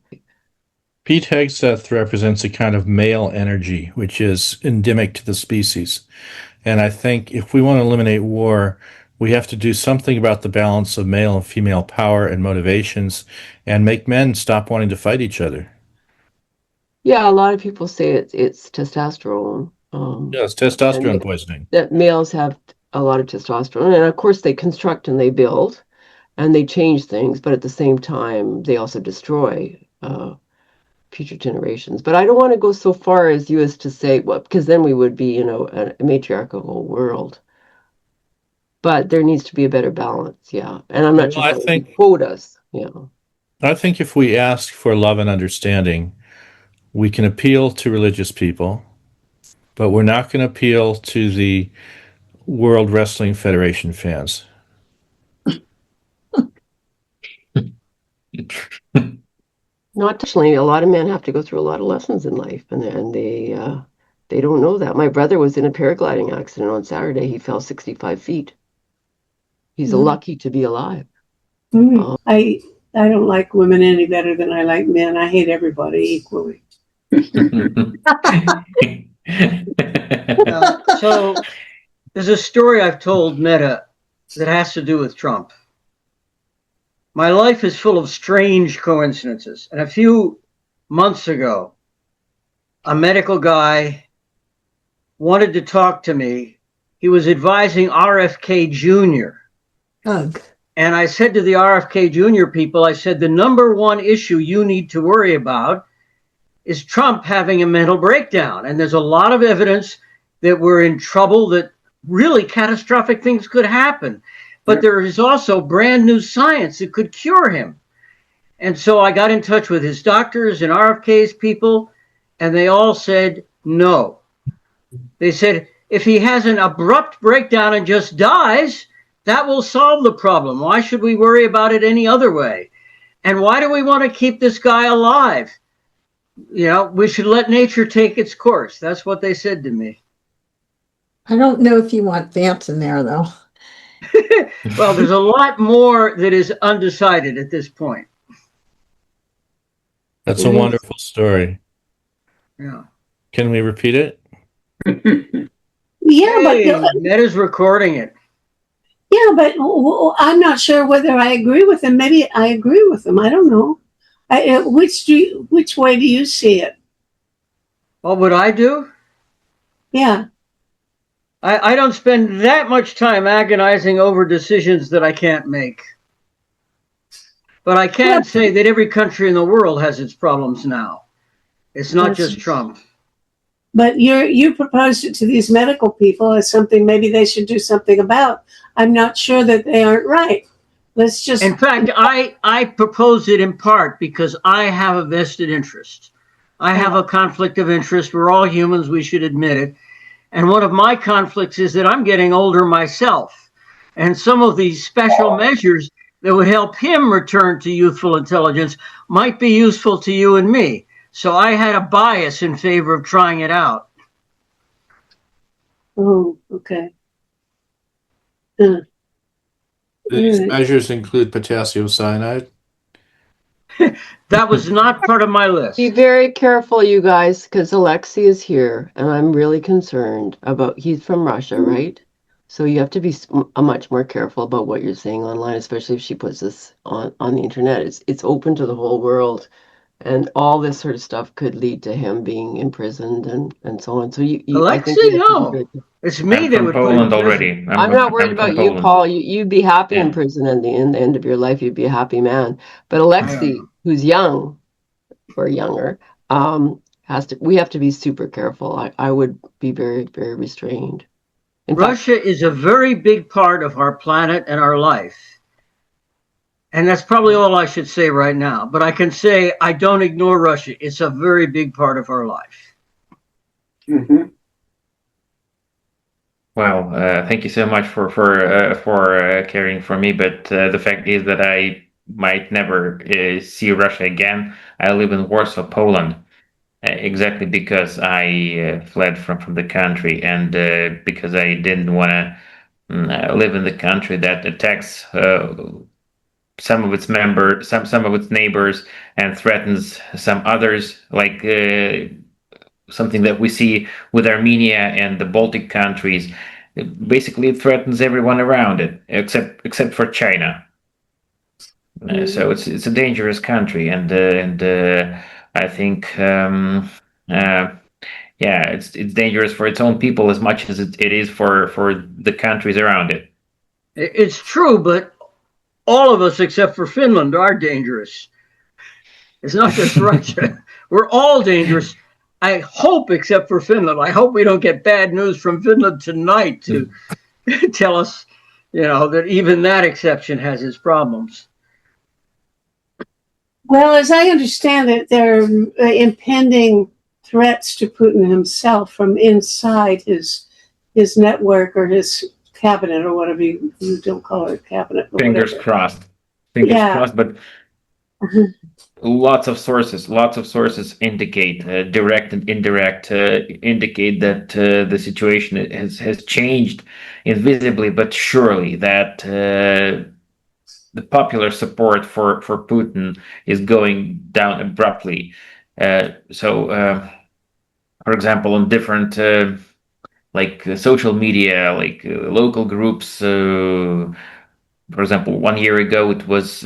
Pete Hegseth represents a kind of male energy, which is endemic to the species. And I think if we want to eliminate war, we have to do something about the balance of male and female power and motivations, and make men stop wanting to fight each other. yeah, a lot of people say it's testosterone. Yeah, it's testosterone poisoning. That males have a lot of testosterone, and of course they construct and they build and they change things, but at the same time they also destroy future generations. But I don't want to go so far as you as to say, well, because then we would be, a matriarchal world. But there needs to be a better balance, yeah. And I'm not just saying quotas, yeah. I think if we ask for love and understanding, we can appeal to religious people, but we're not going to appeal to the World Wrestling Federation fans. Not actually, a lot of men have to go through a lot of lessons in life, and they don't know that. My brother was in a paragliding accident on Saturday. He fell 65 feet. He's lucky to be alive. I don't like women any better than I like men. I hate everybody equally. So there's a story I've told Meta that has to do with Trump. My life is full of strange coincidences. And a few months ago, a medical guy wanted to talk to me. He was advising RFK Jr. Ugh. And I said to the RFK Jr. people, I said, the number one issue you need to worry about is Trump having a mental breakdown. And there's a lot of evidence that we're in trouble, that really catastrophic things could happen. But there is also brand new science that could cure him. And so I got in touch with his doctors and RFK's people, and they all said no. They said, if he has an abrupt breakdown and just dies, that will solve the problem. Why should we worry about it any other way? And why do we want to keep this guy alive? we should let nature take its course. That's what they said to me. I don't know if you want Vance in there, though. Well, there's a lot more that is undecided at this point. That's a wonderful story. Yeah. Can we repeat it? Yeah, Hey, but Ned is recording it. yeah, but I'm not sure whether I agree with him. Maybe I agree with him. I don't know. Which way do you see it? What would I do? Yeah. I don't spend that much time agonizing over decisions that I can't make. But I can say that every country in the world has its problems now. It's not just Trump. But you proposed it to these medical people as something maybe they should do something about. I'm not sure that they aren't right. Let's just. In fact, I propose it in part because I have a vested interest. I have a conflict of interest. We're all humans. We should admit it. And one of my conflicts is that I'm getting older myself. And some of these special measures that would help him return to youthful intelligence might be useful to you and me. So I had a bias in favor of trying it out. Oh, okay. These measures include potassium cyanide. That was not part of my list. Be very careful, you guys, because Alexei is here, and I'm really concerned about. He's from Russia, right? So you have to be much more careful about what you're saying online, especially if she puts this on the internet. It's open to the whole world, and all this sort of stuff could lead to him being imprisoned and so on. So I think Alexei, no, it's me I'm that from would Poland put already. I'm not worried about you, Poland. Paul. You'd be happy in Yeah. prison, and in the end of your life, you'd be a happy man. But Alexei, who's young or younger, we have to be super careful. I would be very, very restrained. Russia is a very big part of our planet and our life. And that's probably all I should say right now. But I can say I don't ignore Russia. It's a very big part of our life. Mm-hmm. Well, thank you so much for caring for me. But the fact is that I might never see Russia again. I live in Warsaw, Poland, exactly because I fled from the country and because I didn't want to live in the country that attacks some of its members, some of its neighbors, and threatens some others, like something that we see with Armenia and the Baltic countries. Basically, it threatens everyone around it, except for China. So it's a dangerous country, and I think it's dangerous for its own people as much as it is for the countries around it. It's true, but all of us except for Finland are dangerous. It's not just Russia. We're all dangerous. I hope, except for Finland. I hope we don't get bad news from Finland tonight to tell us, that even that exception has its problems. Well, as I understand it, there are impending threats to Putin himself from inside his network or his cabinet or whatever you don't call it, cabinet. Fingers crossed. Fingers crossed, but lots of sources indicate, direct and indirect, indicate that the situation has changed invisibly but surely, that the popular support for Putin is going down abruptly. For example, on different social media, local groups, for example, 1 year ago it was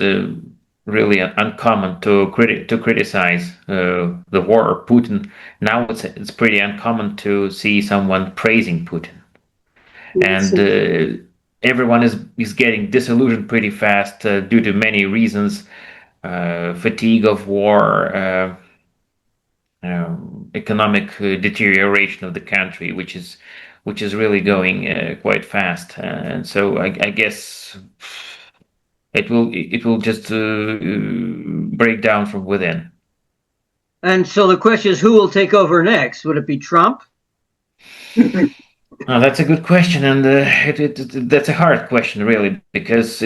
really uncommon to criticize the war or Putin. Now it's pretty uncommon to see someone praising Putin, and everyone is getting disillusioned pretty fast due to many reasons: fatigue of war, economic deterioration of the country, which is really going quite fast, and so I guess it will just break down from within. And so the question is, who will take over next? Would it be Trump? Oh, that's a good question, and that's a hard question, really, because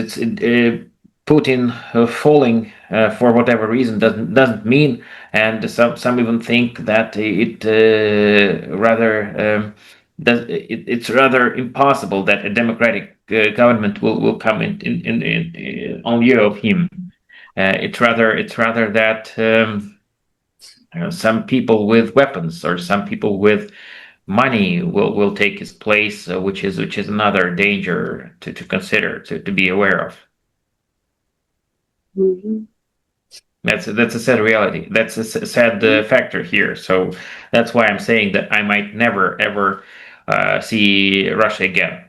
Putin falling for whatever reason doesn't mean, and some even think that it's rather impossible that a democratic government will come in on lieu of him. It's rather that some people with weapons or some people with money will take his place, which is another danger to consider, to be aware of. Mm-hmm. That's a sad reality. That's a sad factor here. So that's why I'm saying that I might never ever see Russia again.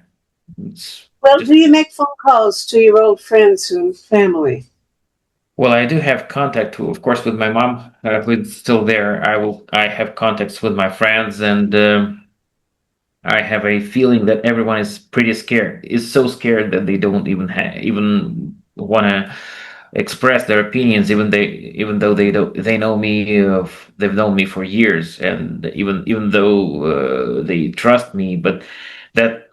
Well, do you make phone calls to your old friends and family? Well, I do have contact, of course, with my mom, who's still there. I have contacts with my friends, and I have a feeling that everyone is pretty scared. Is so scared that they don't even want to express their opinions, even though they know me, they've known me for years, and even though they trust me, but that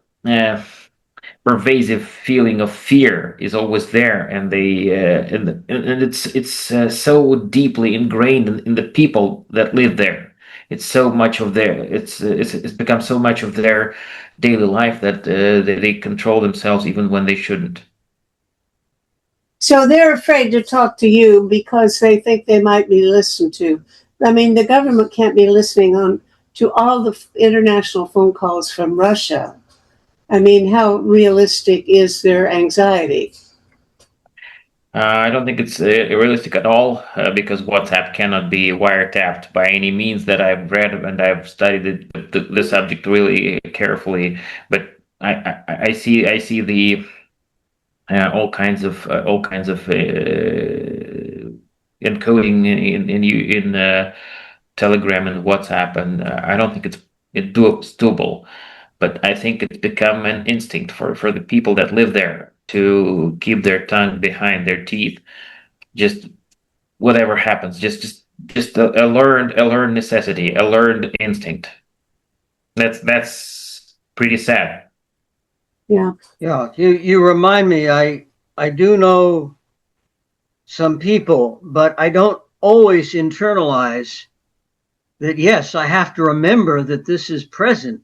pervasive feeling of fear is always there, and it's so deeply ingrained in the people that live there. It's so much of their it's become so much of their daily life that they control themselves even when they shouldn't. So they're afraid to talk to you because they think they might be listened to. I mean, the government can't be listening on to all the international phone calls from Russia. I mean, how realistic is their anxiety? I don't think it's realistic at all, because WhatsApp cannot be wiretapped by any means that I've read, and I've studied the subject really carefully. But I see the all kinds of encoding in Telegram and WhatsApp, and I don't think it's doable. But I think it's become an instinct for the people that live there to keep their tongue behind their teeth. Just whatever happens, just a learned necessity, a learned instinct. That's pretty sad. Yeah. Yeah, you remind me, I do know some people, but I don't always internalize that, yes, I have to remember that this is present.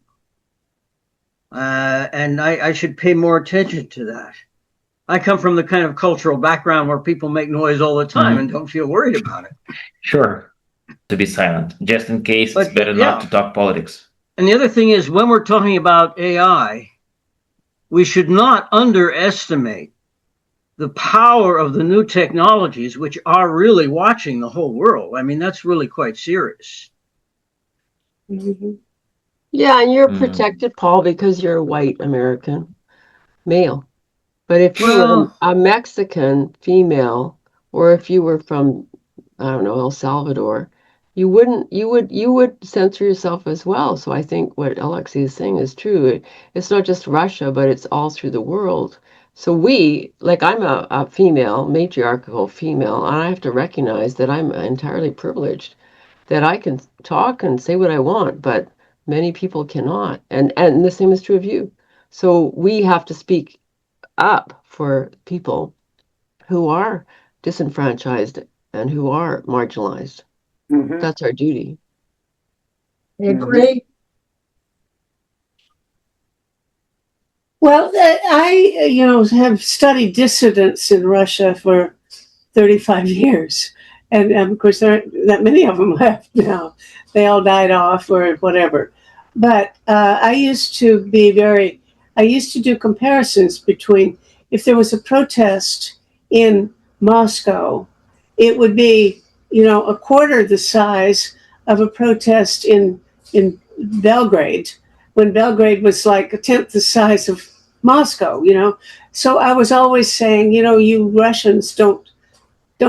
And I should pay more attention to that. I come from the kind of cultural background where people make noise all the time and don't feel worried about it. Sure, to be silent, just in case. But, it's better not to talk politics. And the other thing is, when we're talking about AI, we should not underestimate the power of the new technologies, which are really watching the whole world. I mean, that's really quite serious. Mm-hmm. Yeah, and you're protected, Paul, because you're a white American male. But if you were a Mexican female, or if you were from, I don't know, El Salvador, you would censor yourself as well. So I think what Alexei is saying is true. It's not just Russia, but it's all through the world. So I'm a female, matriarchal female, and I have to recognize that I'm entirely privileged, that I can talk and say what I want, but many people cannot. And the same is true of you. So we have to speak up for people who are disenfranchised and who are marginalized. Mm-hmm. That's our duty. I agree. Well, I have studied dissidents in Russia for 35 years. And of course, there aren't that many of them left now. They all died off or whatever. But I used to do comparisons between, if there was a protest in Moscow, it would be, a quarter the size of a protest in Belgrade, when Belgrade was like a tenth the size of Moscow, So I was always saying, you Russians don't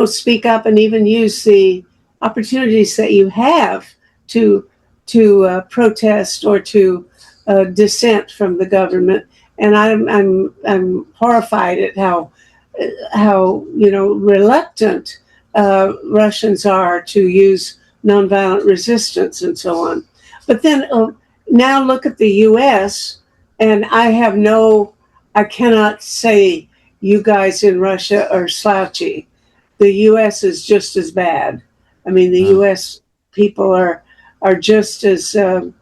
speak up and even use the opportunities that you have to protest or to dissent from the government. And I'm horrified at how reluctant Russians are to use nonviolent resistance and so on. But then now look at the U.S. and I cannot say you guys in Russia are slouchy. The U.S. is just as bad. I mean, the U.S. people are just as I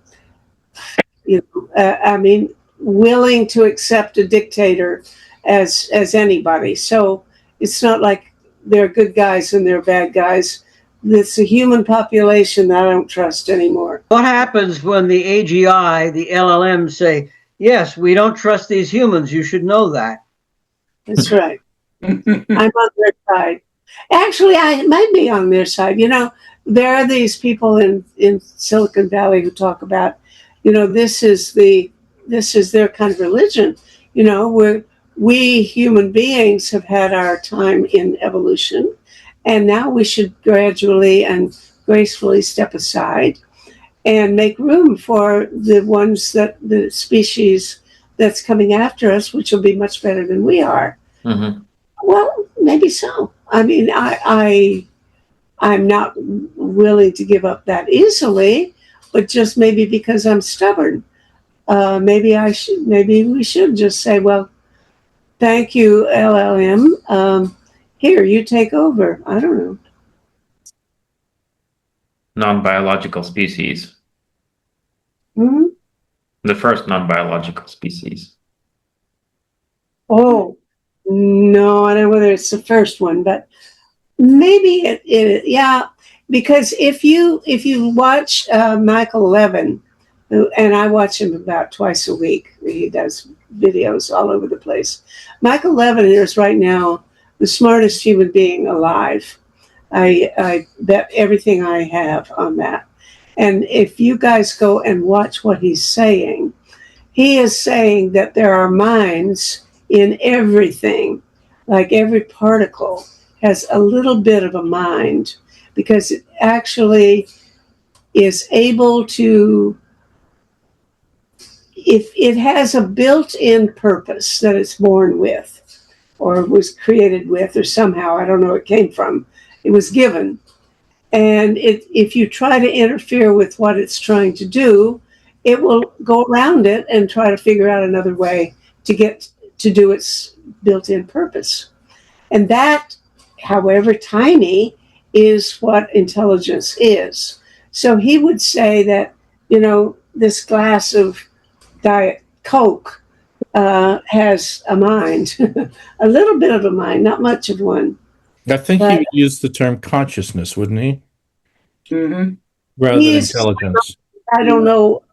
mean, willing to accept a dictator as anybody. So it's not like they're good guys and they're bad guys. It's a human population that I don't trust anymore. What happens when the AGI, the LLM say, yes, we don't trust these humans, you should know that? That's right. I'm on their side. Actually, I might be on their side. There are these people in Silicon Valley who talk about, this is their kind of religion. We human beings have had our time in evolution, and now we should gradually and gracefully step aside and make room for the species that's coming after us, which will be much better than we are. Mm-hmm. Well, maybe so. I mean, I'm not willing to give up that easily, but just maybe because I'm stubborn. Maybe we should just say, well, thank you, LLM. Here, you take over. I don't know. Non-biological species. Hmm? The first non-biological species. Oh, no, I don't know whether it's the first one, but maybe yeah, because if you watch Michael Levin, and I watch him about twice a week, he does videos all over the place. Michael Levin is right now the smartest human being alive. I bet everything I have on that. And if you guys go and watch what he's saying, he is saying that there are minds in everything, like every particle has a little bit of a mind, because it actually is able to, if it has a built-in purpose that it's born with, or was created with, or somehow, I don't know, it came from, it was given. And if you try to interfere with what it's trying to do, it will go around it and try to figure out another way to get to do its built-in purpose. And that, however tiny, is what intelligence is. So he would say that, this glass of Diet Coke has a mind, a little bit of a mind, not much of one. I think he would use the term consciousness, wouldn't he? Mm-hmm. Rather than intelligence. I don't know.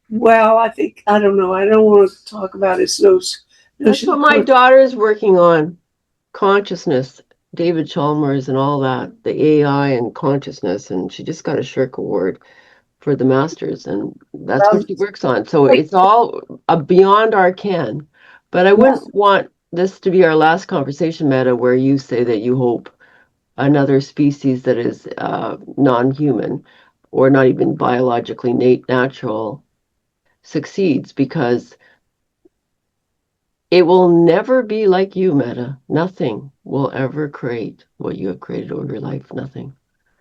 Well, I don't know. I don't want to talk about his nose. That's what my daughter's working on. Consciousness, David Chalmers and all that, the AI and consciousness, and she just got a Shirk Award for the masters, and that's what she works on. So it's all beyond our ken. But I wouldn't want this to be our last conversation, Meta, where you say that you hope another species that is non-human or not even biologically natural succeeds, because it will never be like you, Meta. Nothing will ever create what you have created over your life. Nothing.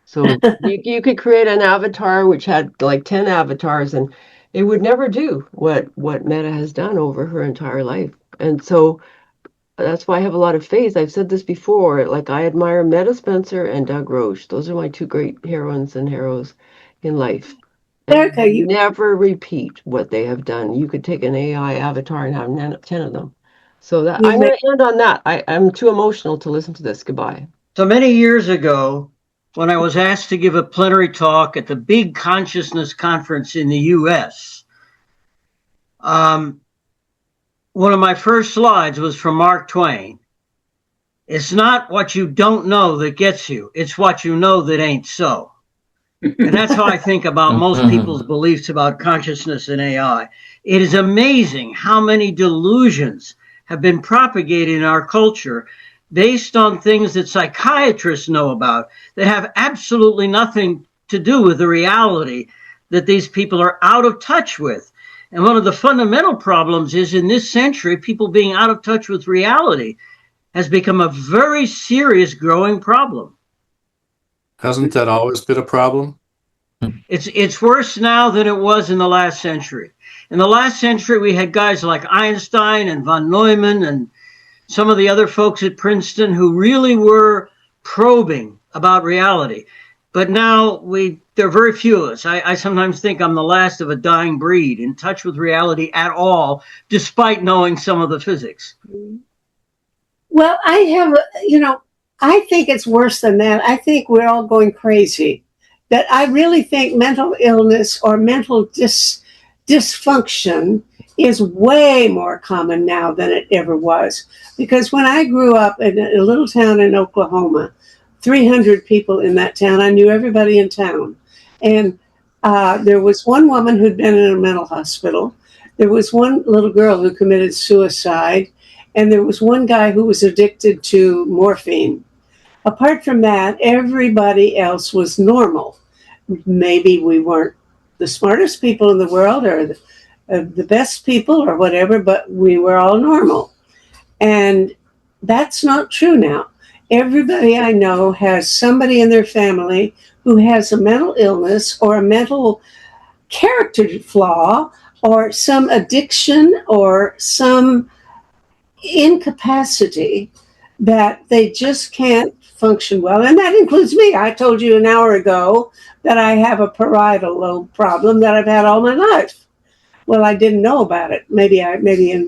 So you could create an avatar which had like 10 avatars, and it would never do what Meta has done over her entire life. And so that's why I have a lot of faith. I've said this before. Like, I admire Meta Spencer and Doug Roche. Those are my two great heroines and heroes in life. Erica, you never repeat what they have done. You could take an AI avatar and have 10 of them. So that I'm going to end on that. I'm too emotional to listen to this. Goodbye. So many years ago, when I was asked to give a plenary talk at the big consciousness conference in the U.S., one of my first slides was from Mark Twain. It's not what you don't know that gets you. It's what you know that ain't so. And that's how I think about most people's beliefs about consciousness and AI. It is amazing how many delusions have been propagated in our culture based on things that psychiatrists know about that have absolutely nothing to do with the reality that these people are out of touch with. And one of the fundamental problems is, in this century, people being out of touch with reality has become a very serious growing problem. Hasn't that always been a problem? It's worse now than it was in the last century. In the last century, we had guys like Einstein and von Neumann and some of the other folks at Princeton who really were probing about reality. But now there are very few of us. I sometimes think I'm the last of a dying breed in touch with reality at all, despite knowing some of the physics. Well, I think it's worse than that. I think we're all going crazy. That I really think mental illness or mental dysfunction is way more common now than it ever was. Because when I grew up in a little town in Oklahoma, 300 people in that town, I knew everybody in town. And there was one woman who'd been in a mental hospital. There was one little girl who committed suicide. And there was one guy who was addicted to morphine. Apart from that, everybody else was normal. Maybe we weren't the smartest people in the world or the best people or whatever, but we were all normal. And that's not true now. Everybody I know has somebody in their family who has a mental illness or a mental character flaw or some addiction or some incapacity that they just can't function well. And that includes me. I told you an hour ago that I have a parietal lobe problem that I've had all my life. Well, I didn't know about it. Maybe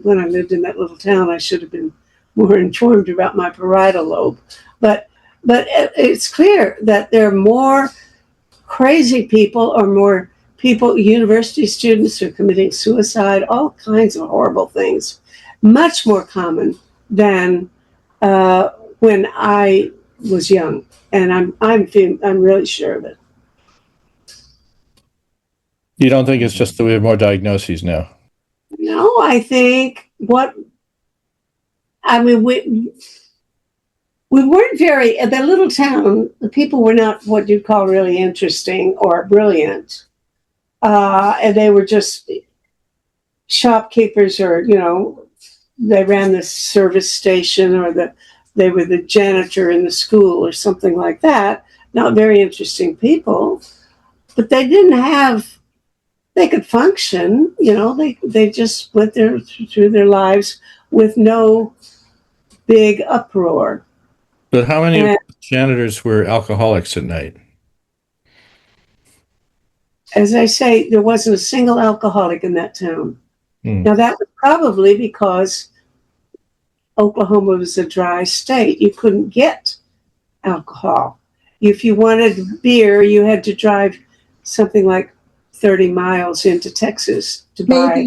when I lived in that little town, I should have been more informed about my parietal lobe. But it's clear that there are more crazy people or more people, university students who are committing suicide, all kinds of horrible things, much more common than when I was young, and I'm really sure of it. You don't think it's just that we have more diagnoses now? No, I think we weren't very, at that little town, the people were not what you'd call really interesting or brilliant. And they were just shopkeepers or, they ran the service station or they were the janitor in the school or something like that. Not very interesting people, but they could function, they just went through their lives with no big uproar. But how many janitors were alcoholics at night? As I say, there wasn't a single alcoholic in that town. Now, that was probably because Oklahoma was a dry state. You couldn't get alcohol. If you wanted beer, you had to drive something like 30 miles into Texas to buy.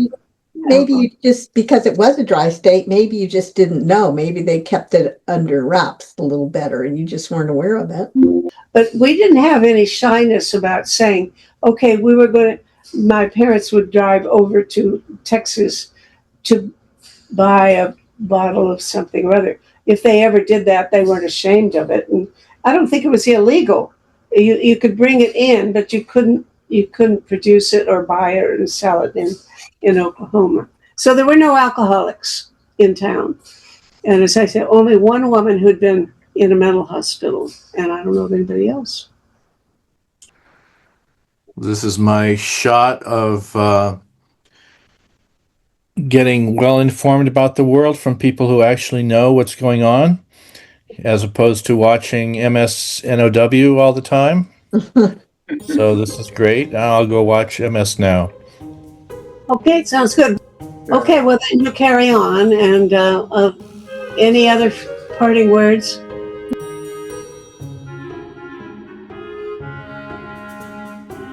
Maybe you just, because it was a dry state, maybe you just didn't know. Maybe they kept it under wraps a little better and you just weren't aware of it. But we didn't have any shyness about saying, okay, my parents would drive over to Texas to buy a bottle of something or other. If they ever did that, they weren't ashamed of it. And I don't think it was illegal. You could bring it in, but you couldn't produce it or buy it and sell it in Oklahoma. So there were no alcoholics in town. And as I said, only one woman who'd been in a mental hospital, and I don't know of anybody else. This is my shot of getting well informed about the world from people who actually know what's going on, as opposed to watching MSNOW all the time. So this is great. I'll go watch MS now. Okay, sounds good. Okay, well then you carry on. And any other parting words?